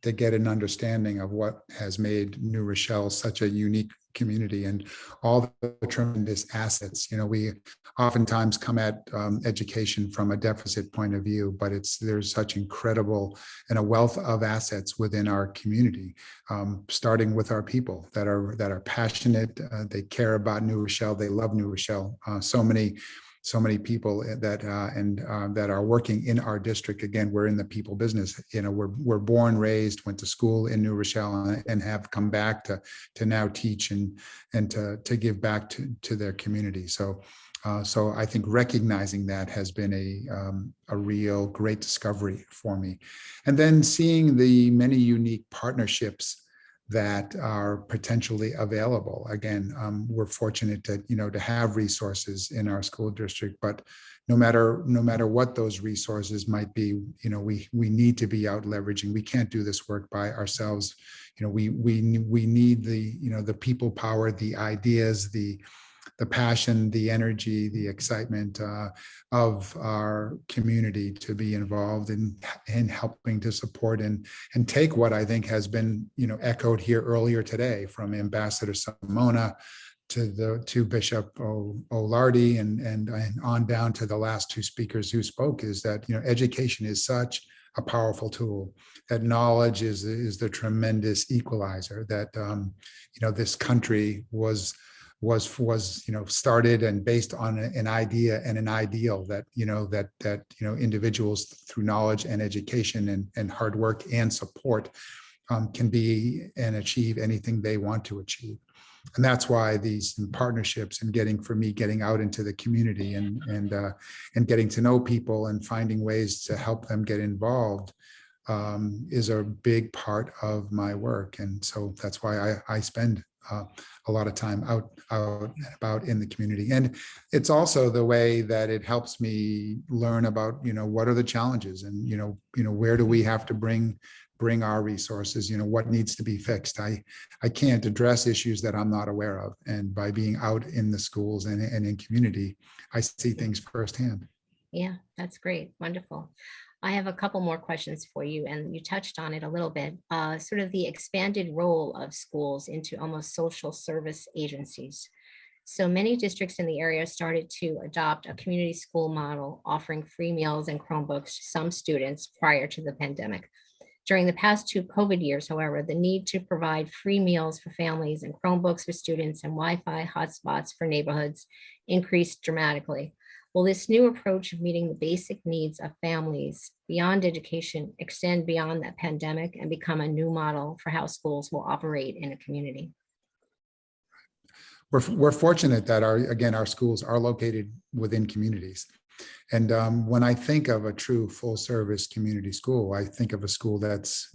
to get an understanding of what has made New Rochelle such a unique community and all the tremendous assets. You know, we oftentimes come at education from a deficit point of view, but there's such incredible and a wealth of assets within our community, starting with our people that are passionate. They care about New Rochelle. They love New Rochelle. So many people that are working in our district. Again, we're in the people business. You know, we're born, raised, went to school in New Rochelle, and have come back to now teach and to give back to their community. So I think recognizing that has been a real great discovery for me. And then seeing the many unique partnerships that are potentially available. Again, we're fortunate to have resources in our school district, but no matter what those resources might be, we need to be out leveraging. We can't do this work by ourselves. We need the people power, the ideas, the passion, the energy, the excitement of our community to be involved in helping to support and take what I think has been echoed here earlier today from Ambassador Simona to Bishop O'Lardy and on down to the last two speakers who spoke, is that education is such a powerful tool, that knowledge is the tremendous equalizer, that this country was started and based on an idea and an ideal that individuals through knowledge and education and hard work and support can be and achieve anything they want to achieve. And that's why these partnerships and getting out into the community and getting to know people and finding ways to help them get involved is a big part of my work. And so that's why I spend a lot of time out and about in the community. And it's also the way that it helps me learn about, what are the challenges and, where do we have to bring our resources, what needs to be fixed. I can't address issues that I'm not aware of. And by being out in the schools and in community, I see things firsthand. Yeah, that's great. Wonderful. I have a couple more questions for you, and you touched on it a little bit, sort of the expanded role of schools into almost social service agencies. So many districts in the area started to adopt a community school model, offering free meals and Chromebooks to some students prior to the pandemic. During the past 2 COVID years, however, the need to provide free meals for families and Chromebooks for students and Wi-Fi hotspots for neighborhoods increased dramatically. Will this new approach of meeting the basic needs of families beyond education extend beyond that pandemic and become a new model for how schools will operate in a community? We're fortunate that our schools are located within communities. And when I think of a true full service community school, I think of a school that's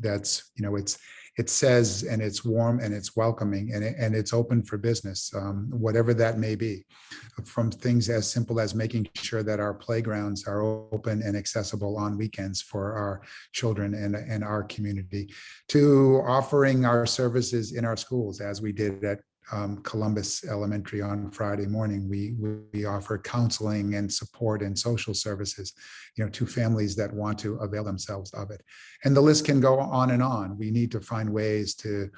it says, and it's warm and it's welcoming and it's open for business, whatever that may be, from things as simple as making sure that our playgrounds are open and accessible on weekends for our children and our community, to offering our services in our schools, as we did at Columbus Elementary on Friday morning. We offer counseling and support and social services, to families that want to avail themselves of it. And the list can go on and on. We need to find ways to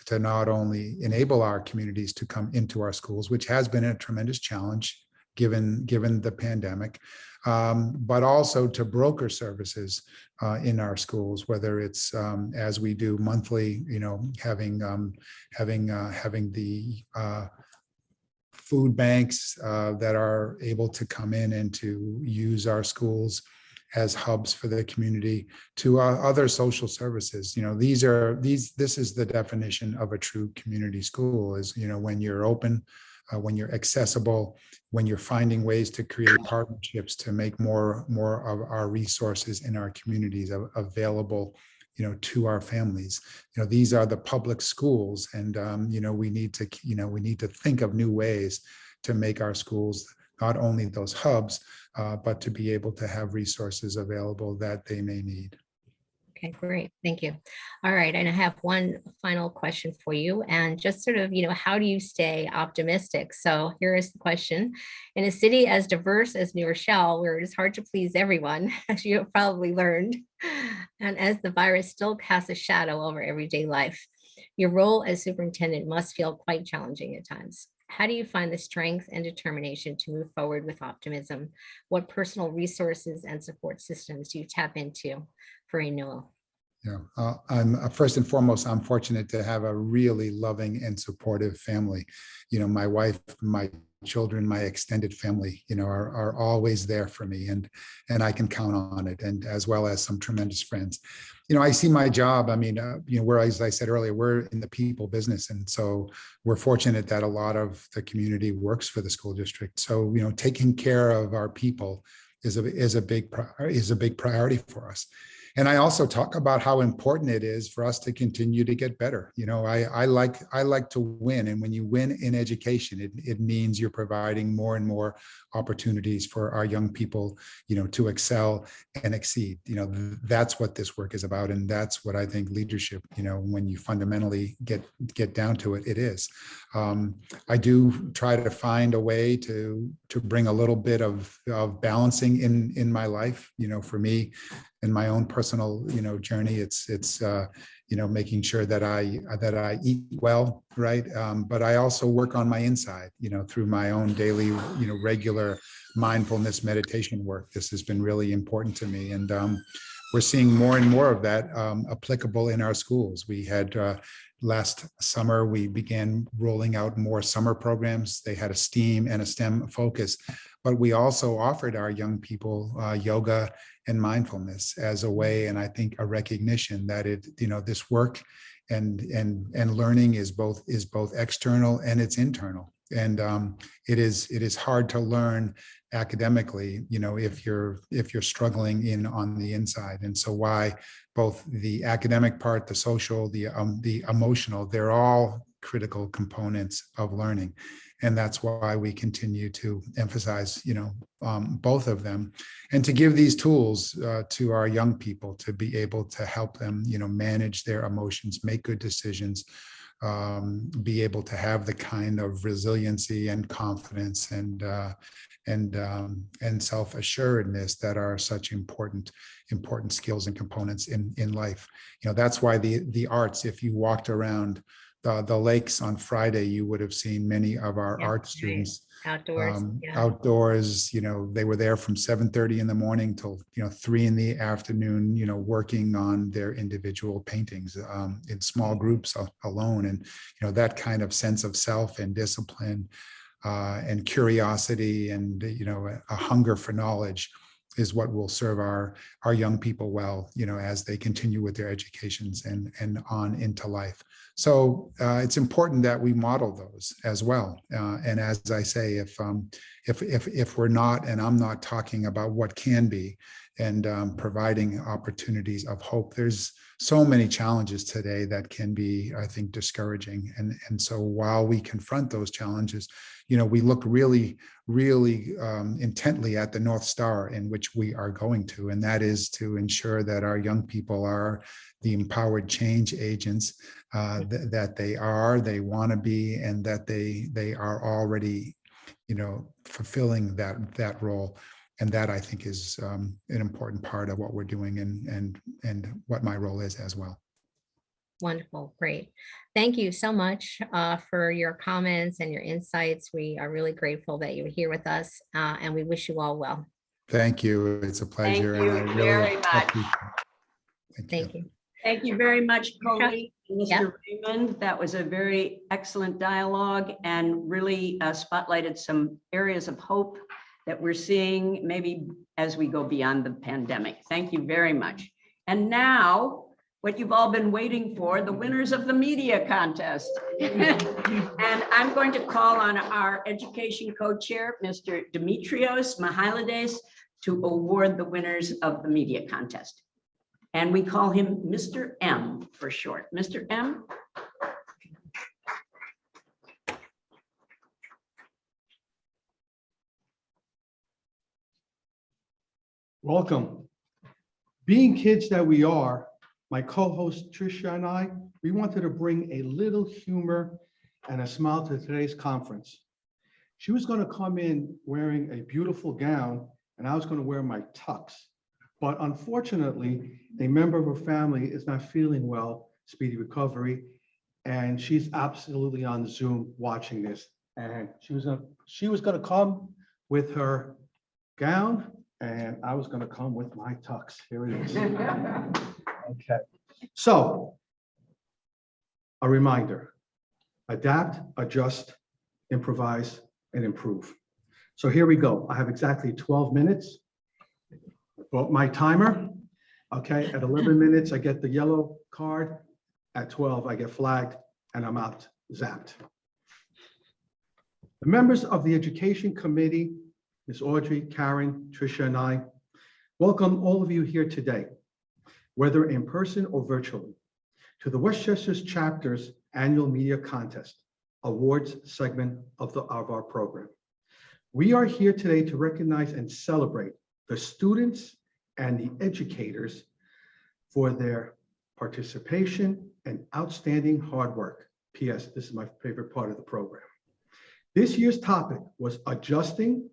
not only enable our communities to come into our schools, which has been a tremendous challenge given the pandemic, but also to broker services in our schools, whether it's as we do monthly, having the food banks that are able to come in and to use our schools as hubs for the community, to other social services. This is the definition of a true community school, is when you're open when you're accessible, when you're finding ways to create partnerships to make more of our resources in our communities available, to our families. These are the public schools, and we need to think of new ways to make our schools not only those hubs, but to be able to have resources available that they may need. Okay, great. Thank you. All right. And I have one final question for you, and just sort of, how do you stay optimistic? So here is the question. In a city as diverse as New Rochelle, where it is hard to please everyone, as you have probably learned, and as the virus still casts a shadow over everyday life, your role as superintendent must feel quite challenging at times. How do you find the strength and determination to move forward with optimism? What personal resources and support systems do you tap into for renewal? Yeah, I'm first and foremost, I'm fortunate to have a really loving and supportive family. My wife, my children, my extended family, are always there for me, and I can count on it, and as well as some tremendous friends. I see my job, we're, as I said earlier, we're in the people business. And so we're fortunate that a lot of the community works for the school district. So, taking care of our people is a big priority for us. And I also talk about how important it is for us to continue to get better. I like to win. And when you win in education, it means you're providing more and more opportunities for our young people, to excel and exceed. That's what this work is about. And that's what I think leadership, when you fundamentally get down to it, it is. I do try to find a way to bring a little bit of balancing in my life. For me, in my own personal, journey, it's making sure that I eat well, right? But I also work on my inside, through my own daily, regular mindfulness meditation work. This has been really important to me, and we're seeing more and more of that applicable in our schools. We had last summer, we began rolling out more summer programs. They had a STEAM and a STEM focus, but we also offered our young people yoga and mindfulness as a way, and I think a recognition that this work and learning is both external and it's internal. And it is hard to learn academically, if you're struggling on the inside. And so why both the academic part, the social, the emotional, they're all critical components of learning. And that's why we continue to emphasize, both of them, and to give these tools to our young people to be able to help them, manage their emotions, make good decisions, be able to have the kind of resiliency and confidence and self-assuredness that are such important skills and components in life. That's why the arts, if you walked around the lakes on Friday, you would have seen many of our art students outdoors. They were there from 7:30 in the morning till 3 in the afternoon, working on their individual paintings in small groups alone. And that kind of sense of self and discipline and curiosity and a hunger for knowledge is what will serve our young people well, as they continue with their educations and on into life. So it's important that we model those as well. And as I say, if we're not, and I'm not talking about what can be, and providing opportunities of hope, there's so many challenges today that can be, I think, discouraging. And so while we confront those challenges, we look really, really intently at the North Star in which we are going to, and that is to ensure that our young people are the empowered change agents that they want to be, and that they are already, fulfilling that role. And that, I think, is an important part of what we're doing and what my role is as well. Wonderful. Great. Thank you so much for your comments and your insights. We are really grateful that you're here with us, and we wish you all well. Thank you. It's a pleasure. Thank you very much. Thank you. Thank you very much, Colleen and Mr. Yep. Raymond. That was a very excellent dialogue and really spotlighted some areas of hope that we're seeing maybe as we go beyond the pandemic. Thank you very much. And now what you've all been waiting for, the winners of the media contest. And I'm going to call on our education co-chair, Mr. Dimitrios Mihailides, to award the winners of the media contest. And we call him Mr. M for short. Mr. M. Welcome. Being kids that we are, my co-host Tricia and I, we wanted to bring a little humor and a smile to today's conference. She was going to come in wearing a beautiful gown, and I was going to wear my tux. But unfortunately, a member of her family is not feeling well, speedy recovery, and she's absolutely on Zoom watching this. And she was going to come with her gown, and I was going to come with my tux. Here it is. Okay. So, a reminder: adapt, adjust, improvise, and improve. So here we go. I have exactly 12 minutes. Well, my timer. Okay, at 11 minutes, I get the yellow card. At 12, I get flagged, and I'm out, zapped. The members of the Education Committee, Ms. Audrey, Karen, Tricia, and I, welcome all of you here today, whether in person or virtually, to the Westchester's Chapter's annual media contest awards segment of our program. We are here today to recognize and celebrate the students and the educators for their participation and outstanding hard work. P.S. This is my favorite part of the program. This year's topic was adjusting,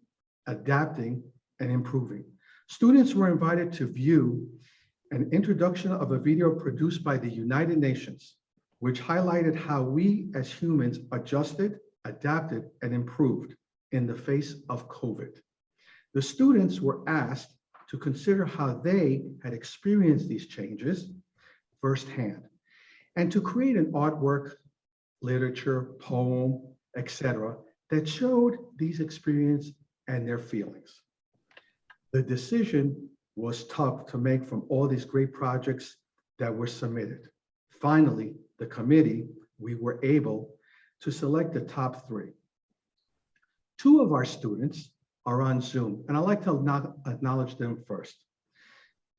adapting, and improving. Students were invited to view an introduction of a video produced by the United Nations, which highlighted how we as humans adjusted, adapted, and improved in the face of COVID. The students were asked to consider how they had experienced these changes firsthand, and to create an artwork, literature, poem, etc., that showed these experiences and their feelings. The decision was tough to make from all these great projects that were submitted. Finally, the committee, we were able to select the top 3. 2 of our students are on Zoom, and I'd like to acknowledge them first.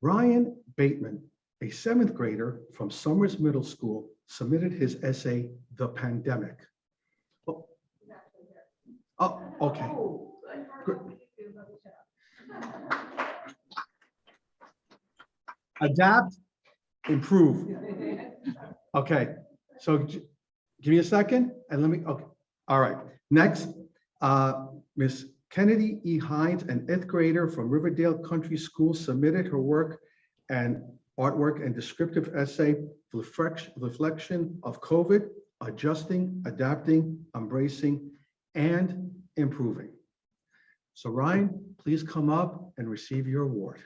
Ryan Bateman, a 7th grader from Summers Middle School, submitted his essay, "The Pandemic." Oh, okay. Good. Adapt, improve. Okay, so give me a second and let me, okay. All right, next, Miss Kennedy E. Hines, an 8th grader from Riverdale Country School, submitted her work and artwork and descriptive essay, Reflection of COVID, Adjusting, Adapting, Embracing, and Improving. So Ryan, please come up and receive your award.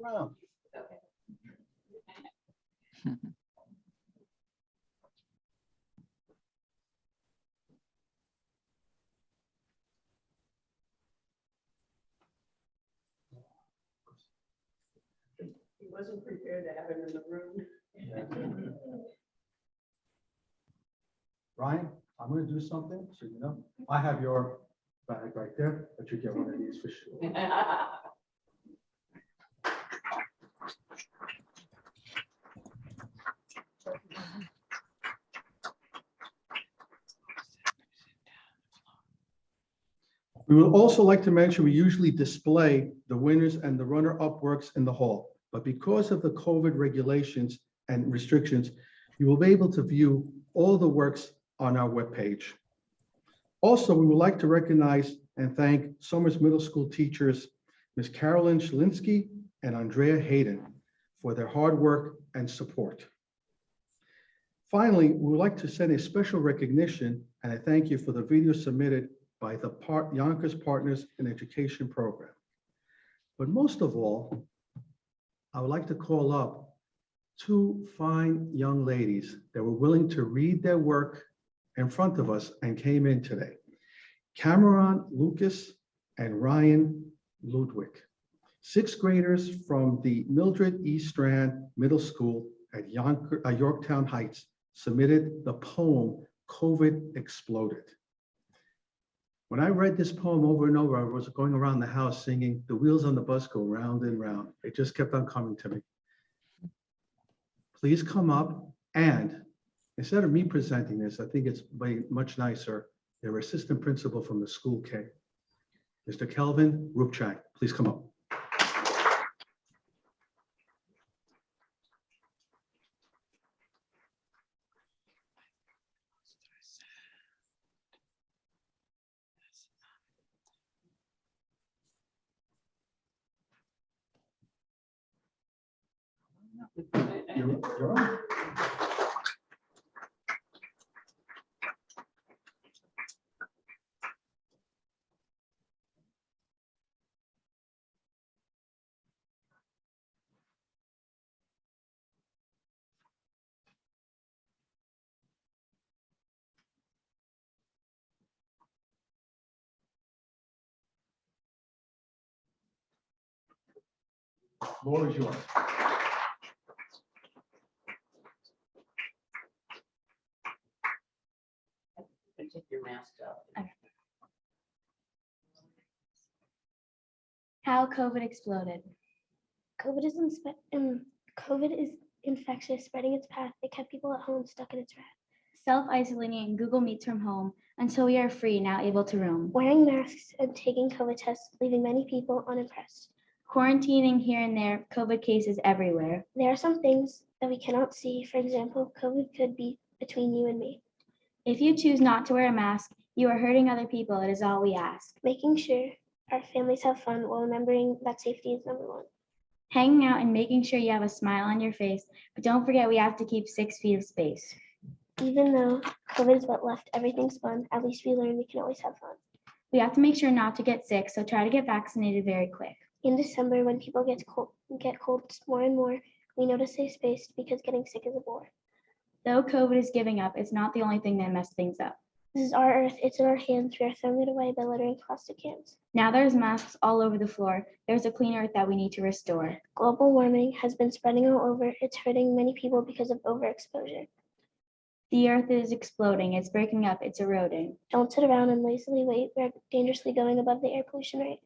Around. He wasn't prepared to have him in the room. Ryan, I'm going to do something, so you know. I have your bag right there, but you get one of these for sure. We would also like to mention we usually display the winners and the runner-up works in the hall, but because of the COVID regulations and restrictions, you will be able to view all the works on our webpage. Also, we would like to recognize and thank Summers Middle School teachers, Ms. Carolyn Shlinsky and Andrea Hayden, for their hard work and support. Finally, we would like to send a special recognition and a thank you for the video submitted by the Yonkers Partners in Education program. But most of all, I would like to call up two fine young ladies that were willing to read their work in front of us and came in today. Cameron Lucas and Ryan Ludwig, sixth graders from the Mildred E. Strand Middle School at Yorktown Heights, submitted the poem, COVID Exploded. When I read this poem over and over, I was going around the house singing, the wheels on the bus go round and round. It just kept on coming to me. Please come up, and instead of me presenting this, I think it's much nicer, their assistant principal from the school came. Mr. Kelvin Rupchak, please come up. You're on. Floor is yours. Take your mask off. How COVID exploded. COVID is infectious, spreading its path. It kept people at home, stuck in its rat. Self-isolating in Google Meets from home until we are free, now able to roam. Wearing masks and taking COVID tests, leaving many people unimpressed. Quarantining here and there, COVID cases everywhere. There are some things that we cannot see. For example, COVID could be between you and me. If you choose not to wear a mask, you are hurting other people. It is all we ask. Making sure our families have fun while remembering that safety is number one. Hanging out and making sure you have a smile on your face, but don't forget we have to keep 6 feet of space. Even though COVID is what left everything spun, at least we learned we can always have fun. We have to make sure not to get sick, so try to get vaccinated very quick. In December, when people get colds more and more, we know to stay spaced because getting sick is a bore. Though COVID is giving up, it's not the only thing that messed things up. This is our earth. It's in our hands. We are throwing it away by littering plastic cans. Now there's masks all over the floor. There's a clean earth that we need to restore. Global warming has been spreading all over. It's hurting many people because of overexposure. The earth is exploding. It's breaking up. It's eroding. Don't sit around and lazily wait. We're dangerously going above the air pollution rate.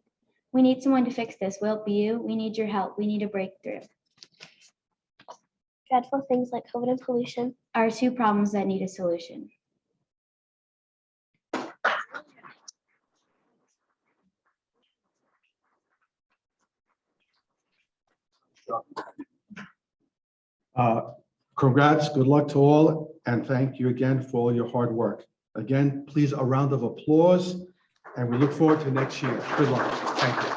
We need someone to fix this. Will it be you? We need your help. We need a breakthrough. Dreadful things like COVID and pollution are two problems that need a solution. Congrats, good luck to all, and thank you again for all your hard work. Again, please, a round of applause, and we look forward to next year. Good luck. Thank you.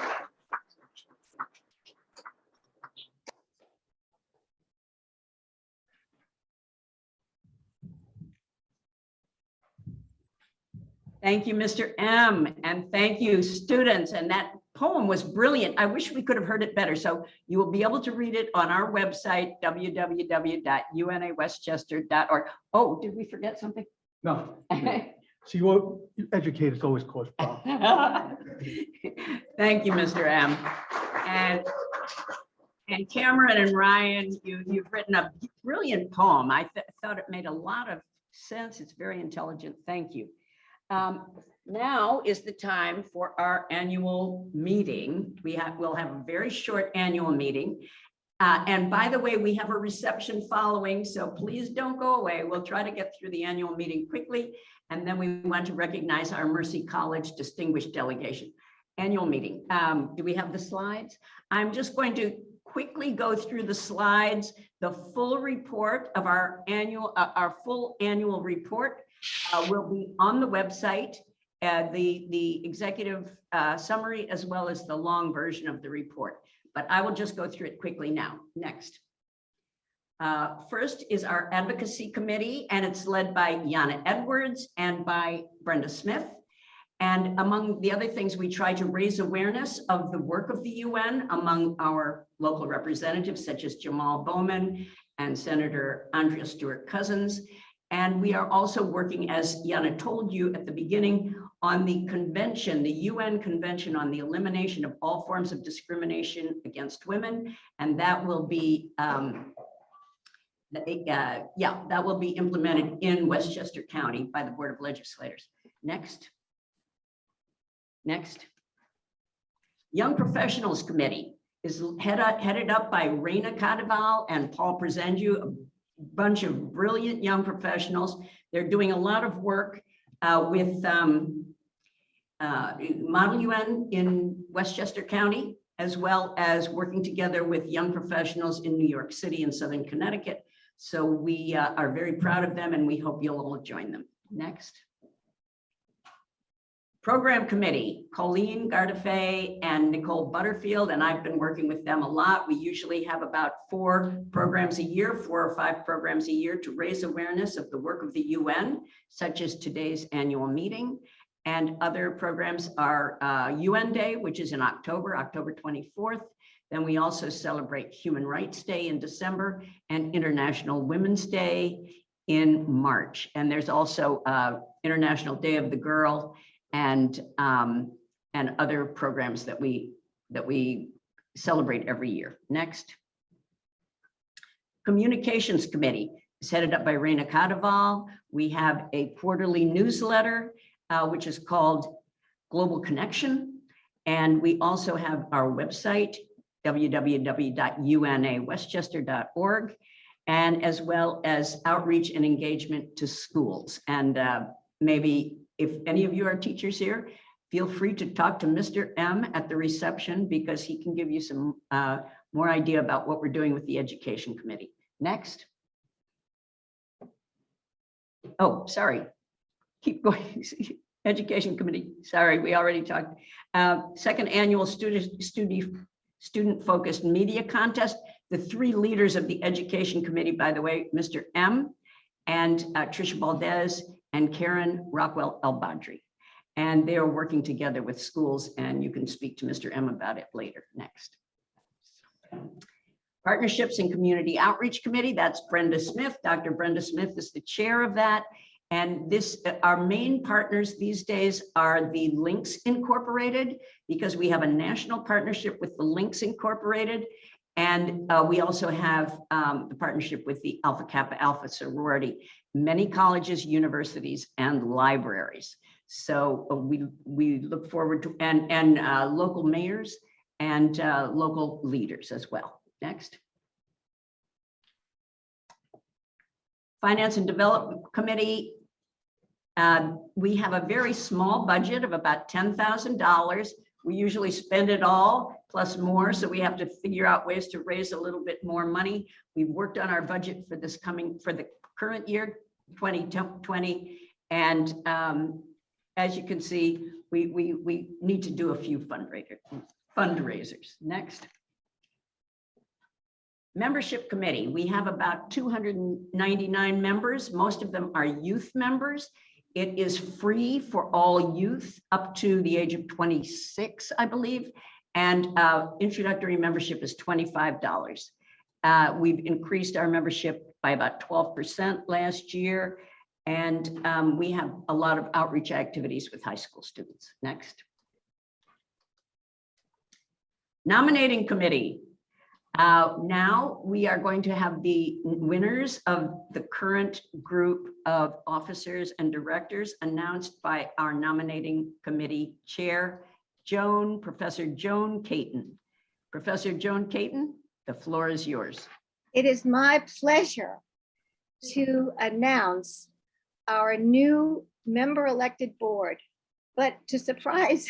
Thank you, Mr. M. And thank you, students. And that poem was brilliant. I wish we could have heard it better. So you will be able to read it on our website, www.unawestchester.org. Oh, did we forget something? No. See, you educators always cause problems. Thank you, Mr. M. And Cameron and Ryan, you've written a brilliant poem. I thought it made a lot of sense. It's very intelligent. Thank you. Now is the time for our annual meeting. We'll have a very short annual meeting. And by the way, we have a reception following, so please don't go away. We'll try to get through the annual meeting quickly. And then we want to recognize our Mercy College distinguished delegation. Annual meeting. Do we have the slides? I'm just going to quickly go through the slides. The full report of our full annual report will be on the website, the executive summary, as well as the long version of the report. But I will just go through it quickly now. Next. First is our advocacy committee, and it's led by Yana Edwards and by Brenda Smith. And among the other things, we try to raise awareness of the work of the UN among our local representatives, such as Jamal Bowman and Senator Andrea Stewart Cousins. And we are also working, as Yana told you at the beginning, on the convention, the UN Convention on the Elimination of All Forms of Discrimination Against Women. And that will be, that will be implemented in Westchester County by the Board of Legislators. Next. Next. Young Professionals Committee is headed up by Raina Cadaval and Paul Presendu, a bunch of brilliant young professionals. They're doing a lot of work with Model UN in Westchester County, as well as working together with young professionals in New York City and Southern Connecticut. So we are very proud of them and we hope you'll all join them. Next. Program Committee, Colleen Gardefay and Nicole Butterfield, and I've been working with them a lot. We usually have about 4 programs a year, 4 or 5 programs a year to raise awareness of the work of the UN, such as today's annual meeting. And other programs are UN Day, which is in October 24th. Then we also celebrate Human Rights Day in December and International Women's Day in March. And there's also International Day of the Girl and other programs that we celebrate every year. Next. Communications Committee is headed up by Raina Cadaval. We have a quarterly newsletter, which is called Global Connection. And we also have our website, www.unawestchester.org, and as well as outreach and engagement to schools. And maybe if any of you are teachers here, feel free to talk to Mr. M at the reception because he can give you some more idea about what we're doing with the Education Committee. Next. Oh, sorry. Keep going. Education Committee. Sorry, we already talked. Second annual student-focused media contest. The 3 leaders of the Education Committee, by the way, Mr. M and Trisha Valdez and Karen Rockwell El-Badri. And they are working together with schools, and you can speak to Mr. M about it later. Next. Partnerships and Community Outreach Committee, that's Brenda Smith. Dr. Brenda Smith is the chair of that. And our main partners these days are the Links Incorporated, because we have a national partnership with the Links Incorporated. And we also have the partnership with the Alpha Kappa Alpha sorority, many colleges, universities, and libraries. So we look forward to, and local mayors and local leaders as well. Next. Finance and Development Committee. We have a very small budget of about $10,000. We usually spend it all plus more, so we have to figure out ways to raise a little bit more money. We've worked on our budget for the current year, 2020, and as you can see, we need to do a few fundraisers. Next. Membership Committee. We have about 299 members. Most of them are youth members. It is free for all youth up to the age of 26, I believe. And introductory membership is $25. We've increased our membership by about 12% last year. And we have a lot of outreach activities with high school students. Next. Nominating Committee. Now we are going to have the winners of the current group of officers and directors announced by our nominating committee chair, Professor Joan Caton. Professor Joan Caton, the floor is yours. It is my pleasure to announce our new member-elected board. But to surprise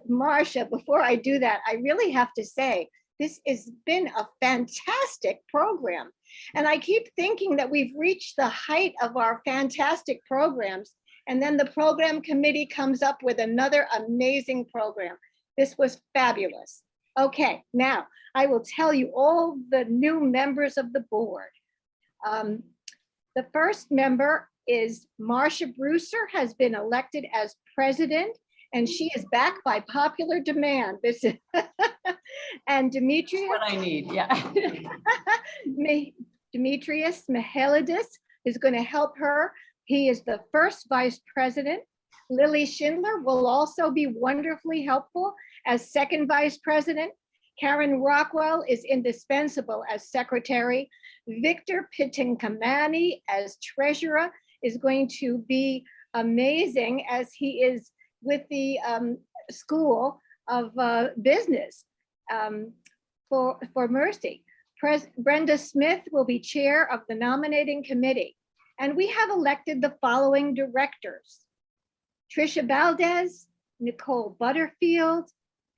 Marcia, before I do that, I really have to say, this has been a fantastic program. And I keep thinking that we've reached the height of our fantastic programs. And then the program committee comes up with another amazing program. This was fabulous. Okay, now I will tell you all the new members of the board. The first member is Marcia Brewster, has been elected as president And she is back by popular demand. This is and Demetrius. What I need, yeah. Demetrius Mihailidis is going to help her. He is the first vice president. Lily Schindler will also be wonderfully helpful as second vice president. Karen Rockwell is indispensable as secretary. Victor Pitinkamani as treasurer is going to be amazing as he is with the School of Business for Mercy. Brenda Smith will be chair of the nominating committee. And we have elected the following directors: Trisha Valdez, Nicole Butterfield,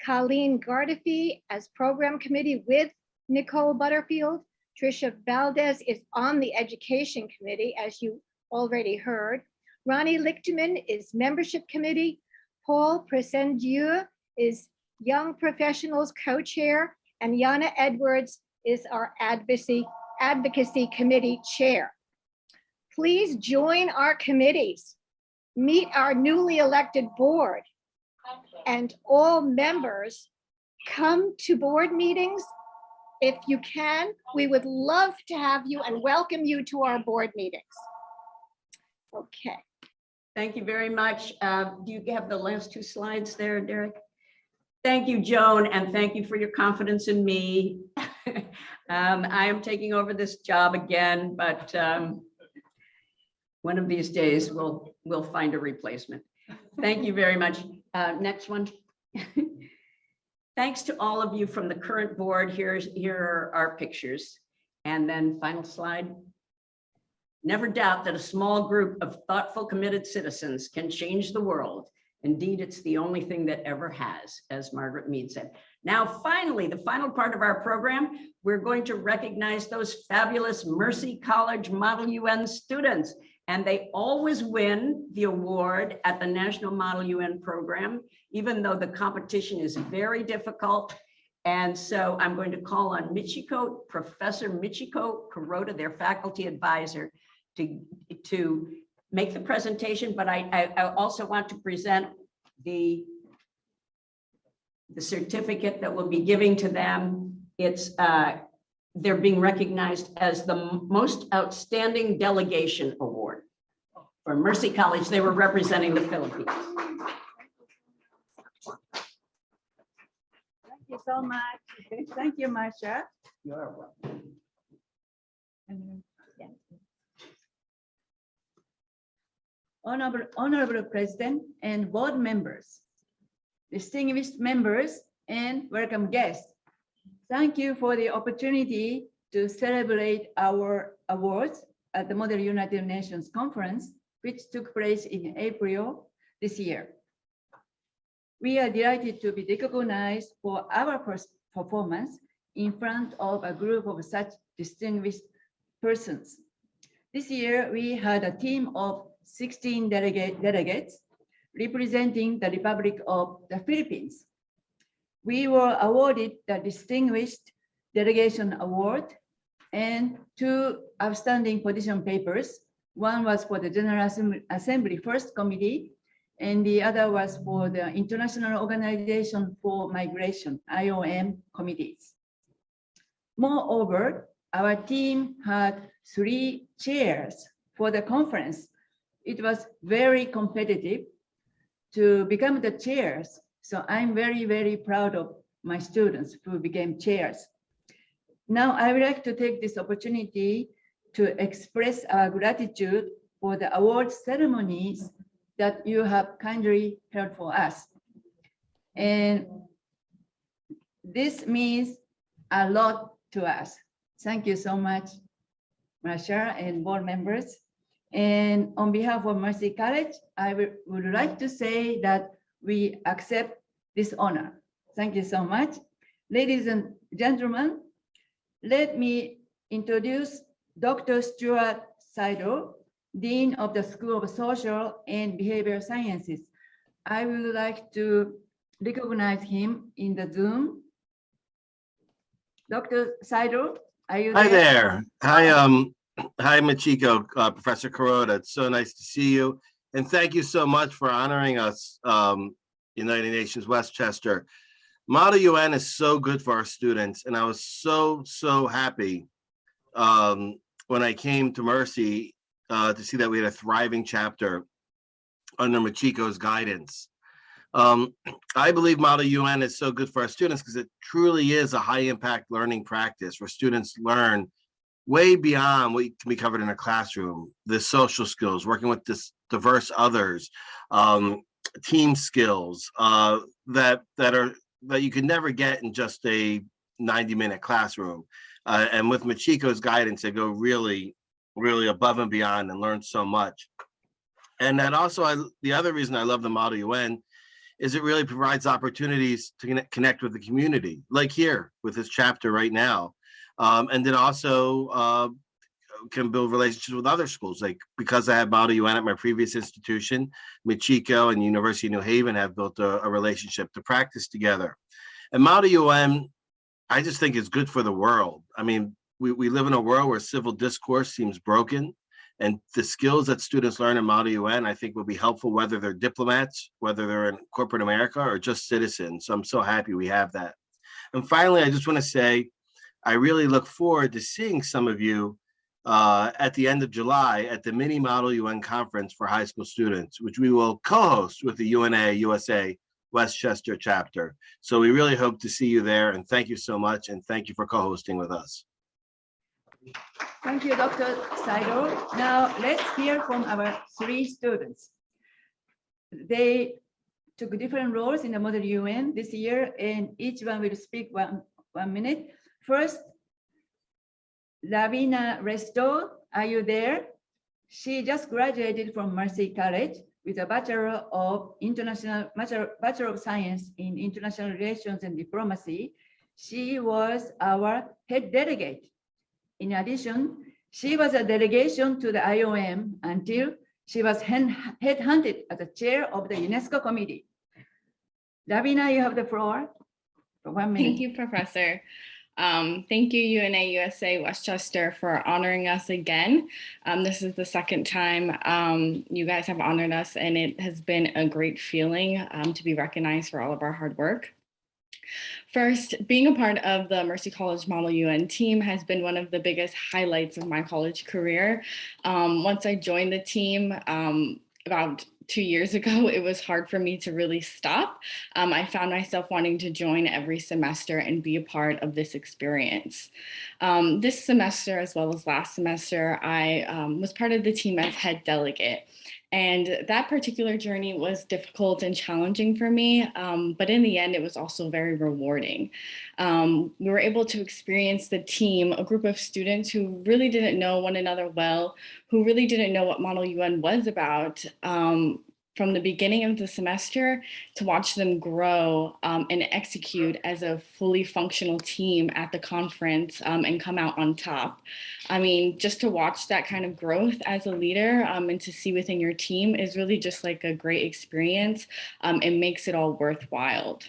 Colleen Gardefee as program committee with Nicole Butterfield. Trisha Valdez is on the education committee, as you already heard. Ronnie Lichterman is membership committee. Paul Presendieu is young professionals co-chair, and Yana Edwards is our advocacy committee chair. Please join our committees, meet our newly elected board, and all members come to board meetings. If you can, we would love to have you and welcome you to our board meetings. Okay. Thank you very much. Do you have the last two slides there, Derek? Thank you, Joan, and thank you for your confidence in me. I am taking over this job again, but one of these days we'll find a replacement. Thank you very much. Next one. Thanks to all of you from the current board. Here are our pictures. And then final slide. Never doubt that a small group of thoughtful, committed citizens can change the world. Indeed, it's the only thing that ever has, as Margaret Mead said. Now, finally, the final part of our program, we're going to recognize those fabulous Mercy College Model UN students. And they always win the award at the National Model UN program, even though the competition is very difficult. And so I'm going to call on Professor Michiko Kuroda, their faculty advisor, to make the presentation, but I also want to present the certificate that we'll be giving to them. It's they're being recognized as the most outstanding delegation award for Mercy College. They were representing the Philippines. Thank you so much. Thank you, Marsha. You're welcome. Honorable President and board members, distinguished members, and welcome guests. Thank you for the opportunity to celebrate our awards at the Model United Nations Conference, which took place in April this year. We are delighted to be recognized for our performance in front of a group of such distinguished persons. This year, we had a team of 16 delegates representing the Republic of the Philippines. We were awarded the Distinguished Delegation Award and 2 outstanding position papers. One was for the General Assembly First Committee, and the other was for the International Organization for Migration, IOM committees. Moreover, our team had 3 chairs for the conference. It was very competitive to become the chairs. So I'm very, very proud of my students who became chairs. Now I would like to take this opportunity to express our gratitude for the award ceremonies that you have kindly held for us. And this means a lot to us. Thank you so much, Marsha and board members. And on behalf of Mercy College, I would like to say that we accept this honor. Thank you so much. Ladies and gentlemen, let me introduce Dr. Stuart Seidel, Dean of the School of Social and Behavioral Sciences. I would like to recognize him in the Zoom. Dr. Seidel, are you there? Hi there. Hi, Michiko, Professor Kuroda. It's so nice to see you. And thank you so much for honoring us United Nations Westchester. Model UN is so good for our students, and I was so happy when I came to Mercy to see that we had a thriving chapter under Machiko's guidance. I believe Model UN is so good for our students because it truly is a high impact learning practice where students learn way beyond what can be covered in a classroom. The social skills, working with diverse others, team skills that you could never get in just a 90-minute classroom. And with Machiko's guidance, they go really above and beyond and learn so much. And that also, the other reason I love the Model UN is it really provides opportunities to connect with the community, like here with this chapter right now. And then also can build relationships with other schools. Like because I had Model UN at my previous institution, Machiko and University of New Haven have built a relationship to practice together. And Model UN, I just think is good for the world. I mean, we live in a world where civil discourse seems broken. And the skills that students learn in Model UN, I think will be helpful, whether they're diplomats, whether they're in corporate America, or just citizens. So I'm so happy we have that. And finally, I just want to say, I really look forward to seeing some of you at the end of July at the mini Model UN conference for high school students, which we will co-host with the UNA USA Westchester chapter. So we really hope to see you there. And thank you so much. And thank you for co-hosting with us. Thank you, Dr. Saito. Now let's hear from our three students. They took different roles in the Model UN this year, and each one will speak one minute. First, Lavina Resto, are you there? She just graduated from Mercy College with a Bachelor of Science in International Relations and Diplomacy. She was our head delegate. In addition, she was a delegation to the IOM until she was headhunted as the chair of the UNESCO committee. Lavina, you have the floor for 1 minute. Thank you, Professor. Thank you, UNA USA Westchester, for honoring us again. This is the second time you guys have honored us, and it has been a great feeling to be recognized for all of our hard work. First, being a part of the Mercy College Model UN team has been one of the biggest highlights of my college career. Once I joined the team about 2 years ago, it was hard for me to really stop. I found myself wanting to join every semester and be a part of this experience. This semester, as well as last semester, I was part of the team as head delegate. And that particular journey was difficult and challenging for me, but in the end, it was also very rewarding. We were able to experience the team, a group of students who really didn't know one another well, who really didn't know what Model UN was about, from the beginning of the semester to watch them grow and execute as a fully functional team at the conference and come out on top. I mean, just to watch that kind of growth as a leader and to see within your team is really just like a great experience. It makes it all worthwhile.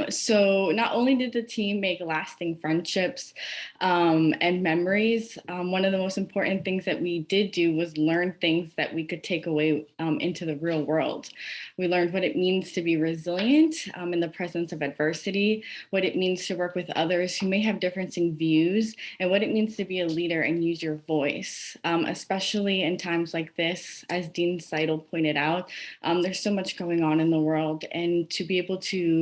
So not only did the team make lasting friendships and memories, one of the most important things that we did do was learn things that we could take away into the real world. We learned what it means to be resilient in the presence of adversity, what it means to work with others who may have differing views, and what it means to be a leader and use your voice, especially in times like this. As Dean Seidel pointed out, there's so much going on in the world, and to be able to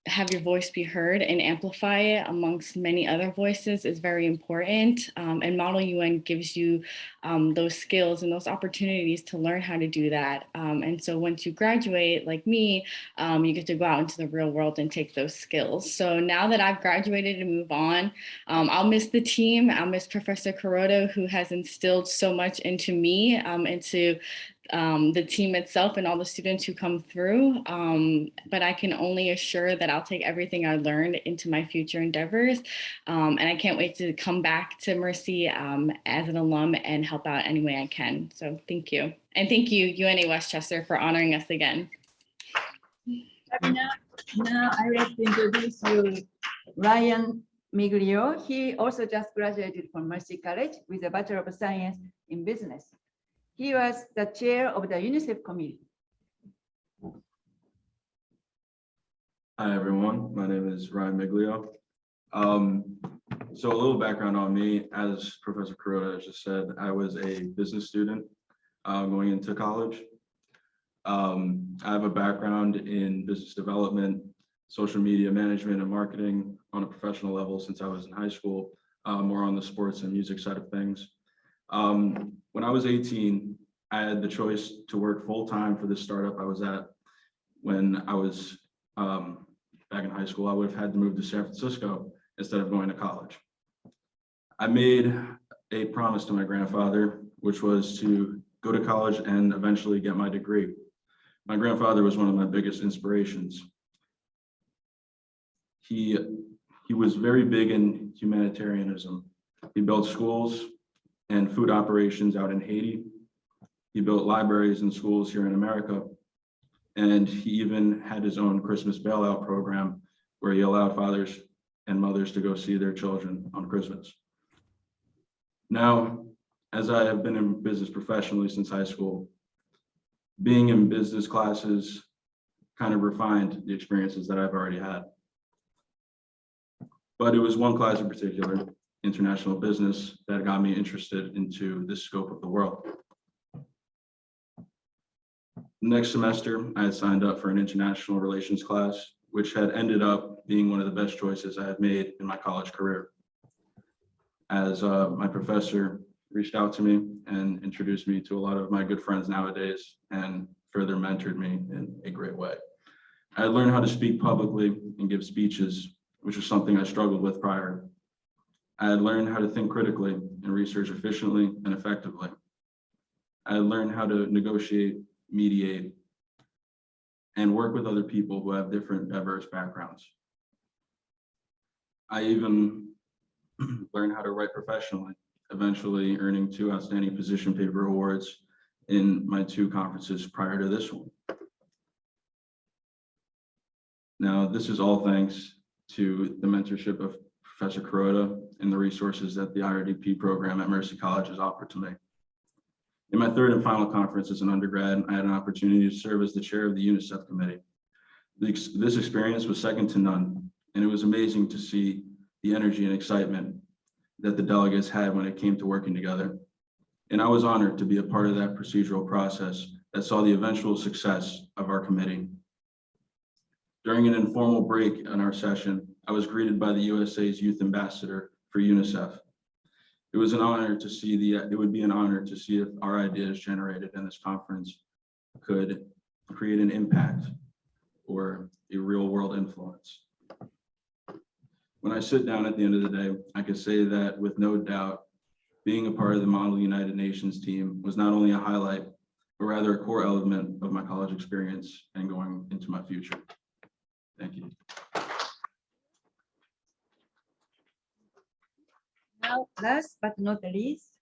have your voice be heard and amplify it amongst many other voices is very important. And Model UN gives you those skills and those opportunities to learn how to do that. And so once you graduate, like me, you get to go out into the real world and take those skills. So now that I've graduated and move on, I'll miss the team. I'll miss Professor Kuroda, who has instilled so much into me, into the team itself and all the students who come through. But I can only assure that I'll take everything I learned into my future endeavors. And I can't wait to come back to Mercy as an alum and help out any way I can. So thank you. And thank you, UNA Westchester, for honoring us again. Now I would like to introduce you Ryan Miglio. He also just graduated from Mercy College with a Bachelor of Science in Business. He was the chair of the UNICEF committee. Hi, everyone. My name is Ryan Miglio. So a little background on me, as Professor Kuroda has just said, I was a business student going into college. I have a background in business development, social media management, and marketing on a professional level since I was in high school, more on the sports and music side of things. When I was 18, I had the choice to work full-time for the startup I was at. When I was back in high school, I would have had to move to San Francisco instead of going to college. I made a promise to my grandfather, which was to go to college and eventually get my degree. My grandfather was one of my biggest inspirations. He was very big in humanitarianism. He built schools and food operations out in Haiti. He built libraries and schools here in America. And he even had his own Christmas bailout program where he allowed fathers and mothers to go see their children on Christmas. Now, as I have been in business professionally since high school, being in business classes kind of refined the experiences that I've already had. But it was one class in particular, international business, that got me interested into the scope of the world. Next semester, I had signed up for an international relations class, which had ended up being one of the best choices I had made in my college career. As my professor reached out to me and introduced me to a lot of my good friends nowadays and further mentored me in a great way. I had learned how to speak publicly and give speeches, which was something I struggled with prior. I had learned how to think critically and research efficiently and effectively. I had learned how to negotiate, mediate, and work with other people who have different diverse backgrounds. I even learned how to write professionally, eventually earning 2 outstanding position paper awards in my 2 conferences prior to this one. Now, this is all thanks to the mentorship of Professor Kuroda and the resources that the IRDP program at Mercy College has offered to me. In my 3rd and final conference as an undergrad, I had an opportunity to serve as the chair of the UNICEF committee. This experience was second to none, and it was amazing to see the energy and excitement that the delegates had when it came to working together. And I was honored to be a part of that procedural process that saw the eventual success of our committee. During an informal break in our session, I was greeted by the USA's Youth Ambassador for UNICEF. It was an honor to see it would be an honor to see if our ideas generated in this conference could create an impact or a real world influence. When I sit down at the end of the day, I can say that with no doubt, being a part of the Model United Nations team was not only a highlight, but rather a core element of my college experience and going into my future. Thank you. Now, last but not least,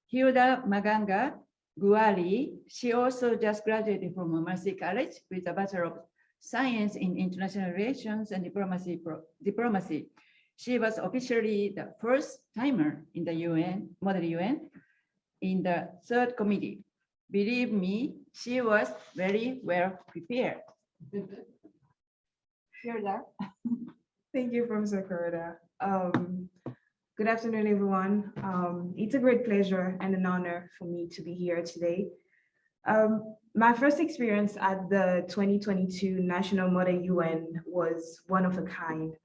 Hilda Maganga Guari. She also just graduated from Mercy College with a Bachelor of Science in International Relations and Diplomacy. She was officially the first timer in the UN, Model UN, in the 3rd committee. Believe me, she was very well prepared. Hilda. Thank you, Professor Kuroda. Good afternoon, everyone. It's a great pleasure and an honor for me to be here today. My first experience at the 2022 National Model UN was one of a kind.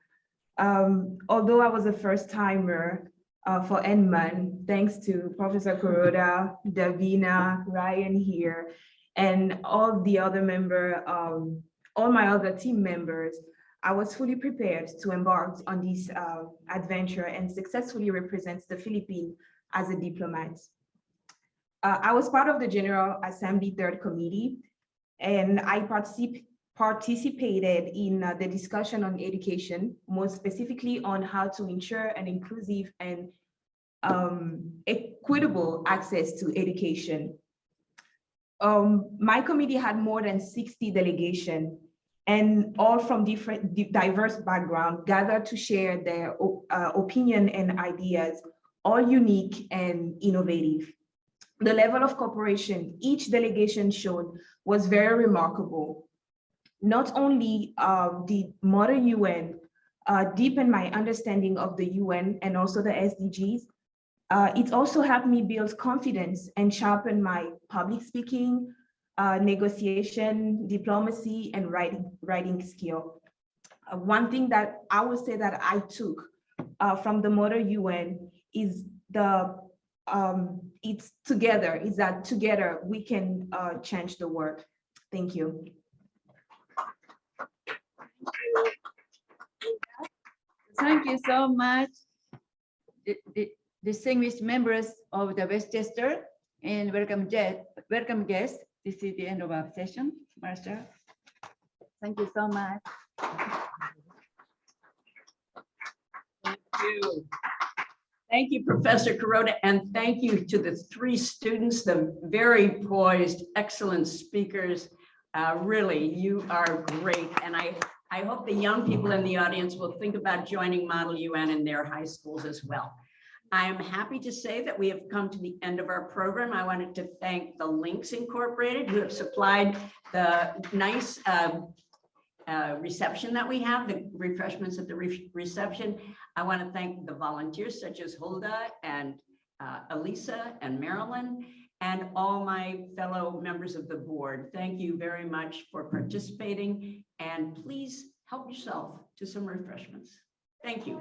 Although I was a first timer for NMAN, thanks to Professor Kuroda, Davina, Ryan here, and all the other all my other team members, I was fully prepared to embark on this adventure and successfully represent the Philippines as a diplomat. I was part of the General Assembly 3rd Committee, and I participated in the discussion on education, more specifically on how to ensure an inclusive and equitable access to education. My committee had more than 60 delegations, and all from different diverse backgrounds gathered to share their opinion and ideas, all unique and innovative. The level of cooperation each delegation showed was very remarkable. not only did Mother UN deepen my understanding of the UN and also the SDGs, it also helped me build confidence and sharpen my public speaking, negotiation, diplomacy, and writing skill. One thing that I would say that I took from the Mother UN is it's together, is that together we can change the world. Thank you. Thank you so much, distinguished members of the Westchester, and welcome guests. This is the end of our session. Marcia, thank you so much. Thank you. Thank you, Professor Kuroda, and thank you to the 3 students, the very poised, excellent speakers. Really, you are great. And I hope the young people in the audience will think about joining Model UN in their high schools as well. I am happy to say that we have come to the end of our program. I wanted to thank the Links Incorporated, who have supplied the nice reception that we have, the refreshments at the reception. I want to thank the volunteers such as Hulda and Elisa and Marilyn, and all my fellow members of the board. Thank you very much for participating, and please help yourself to some refreshments. Thank you.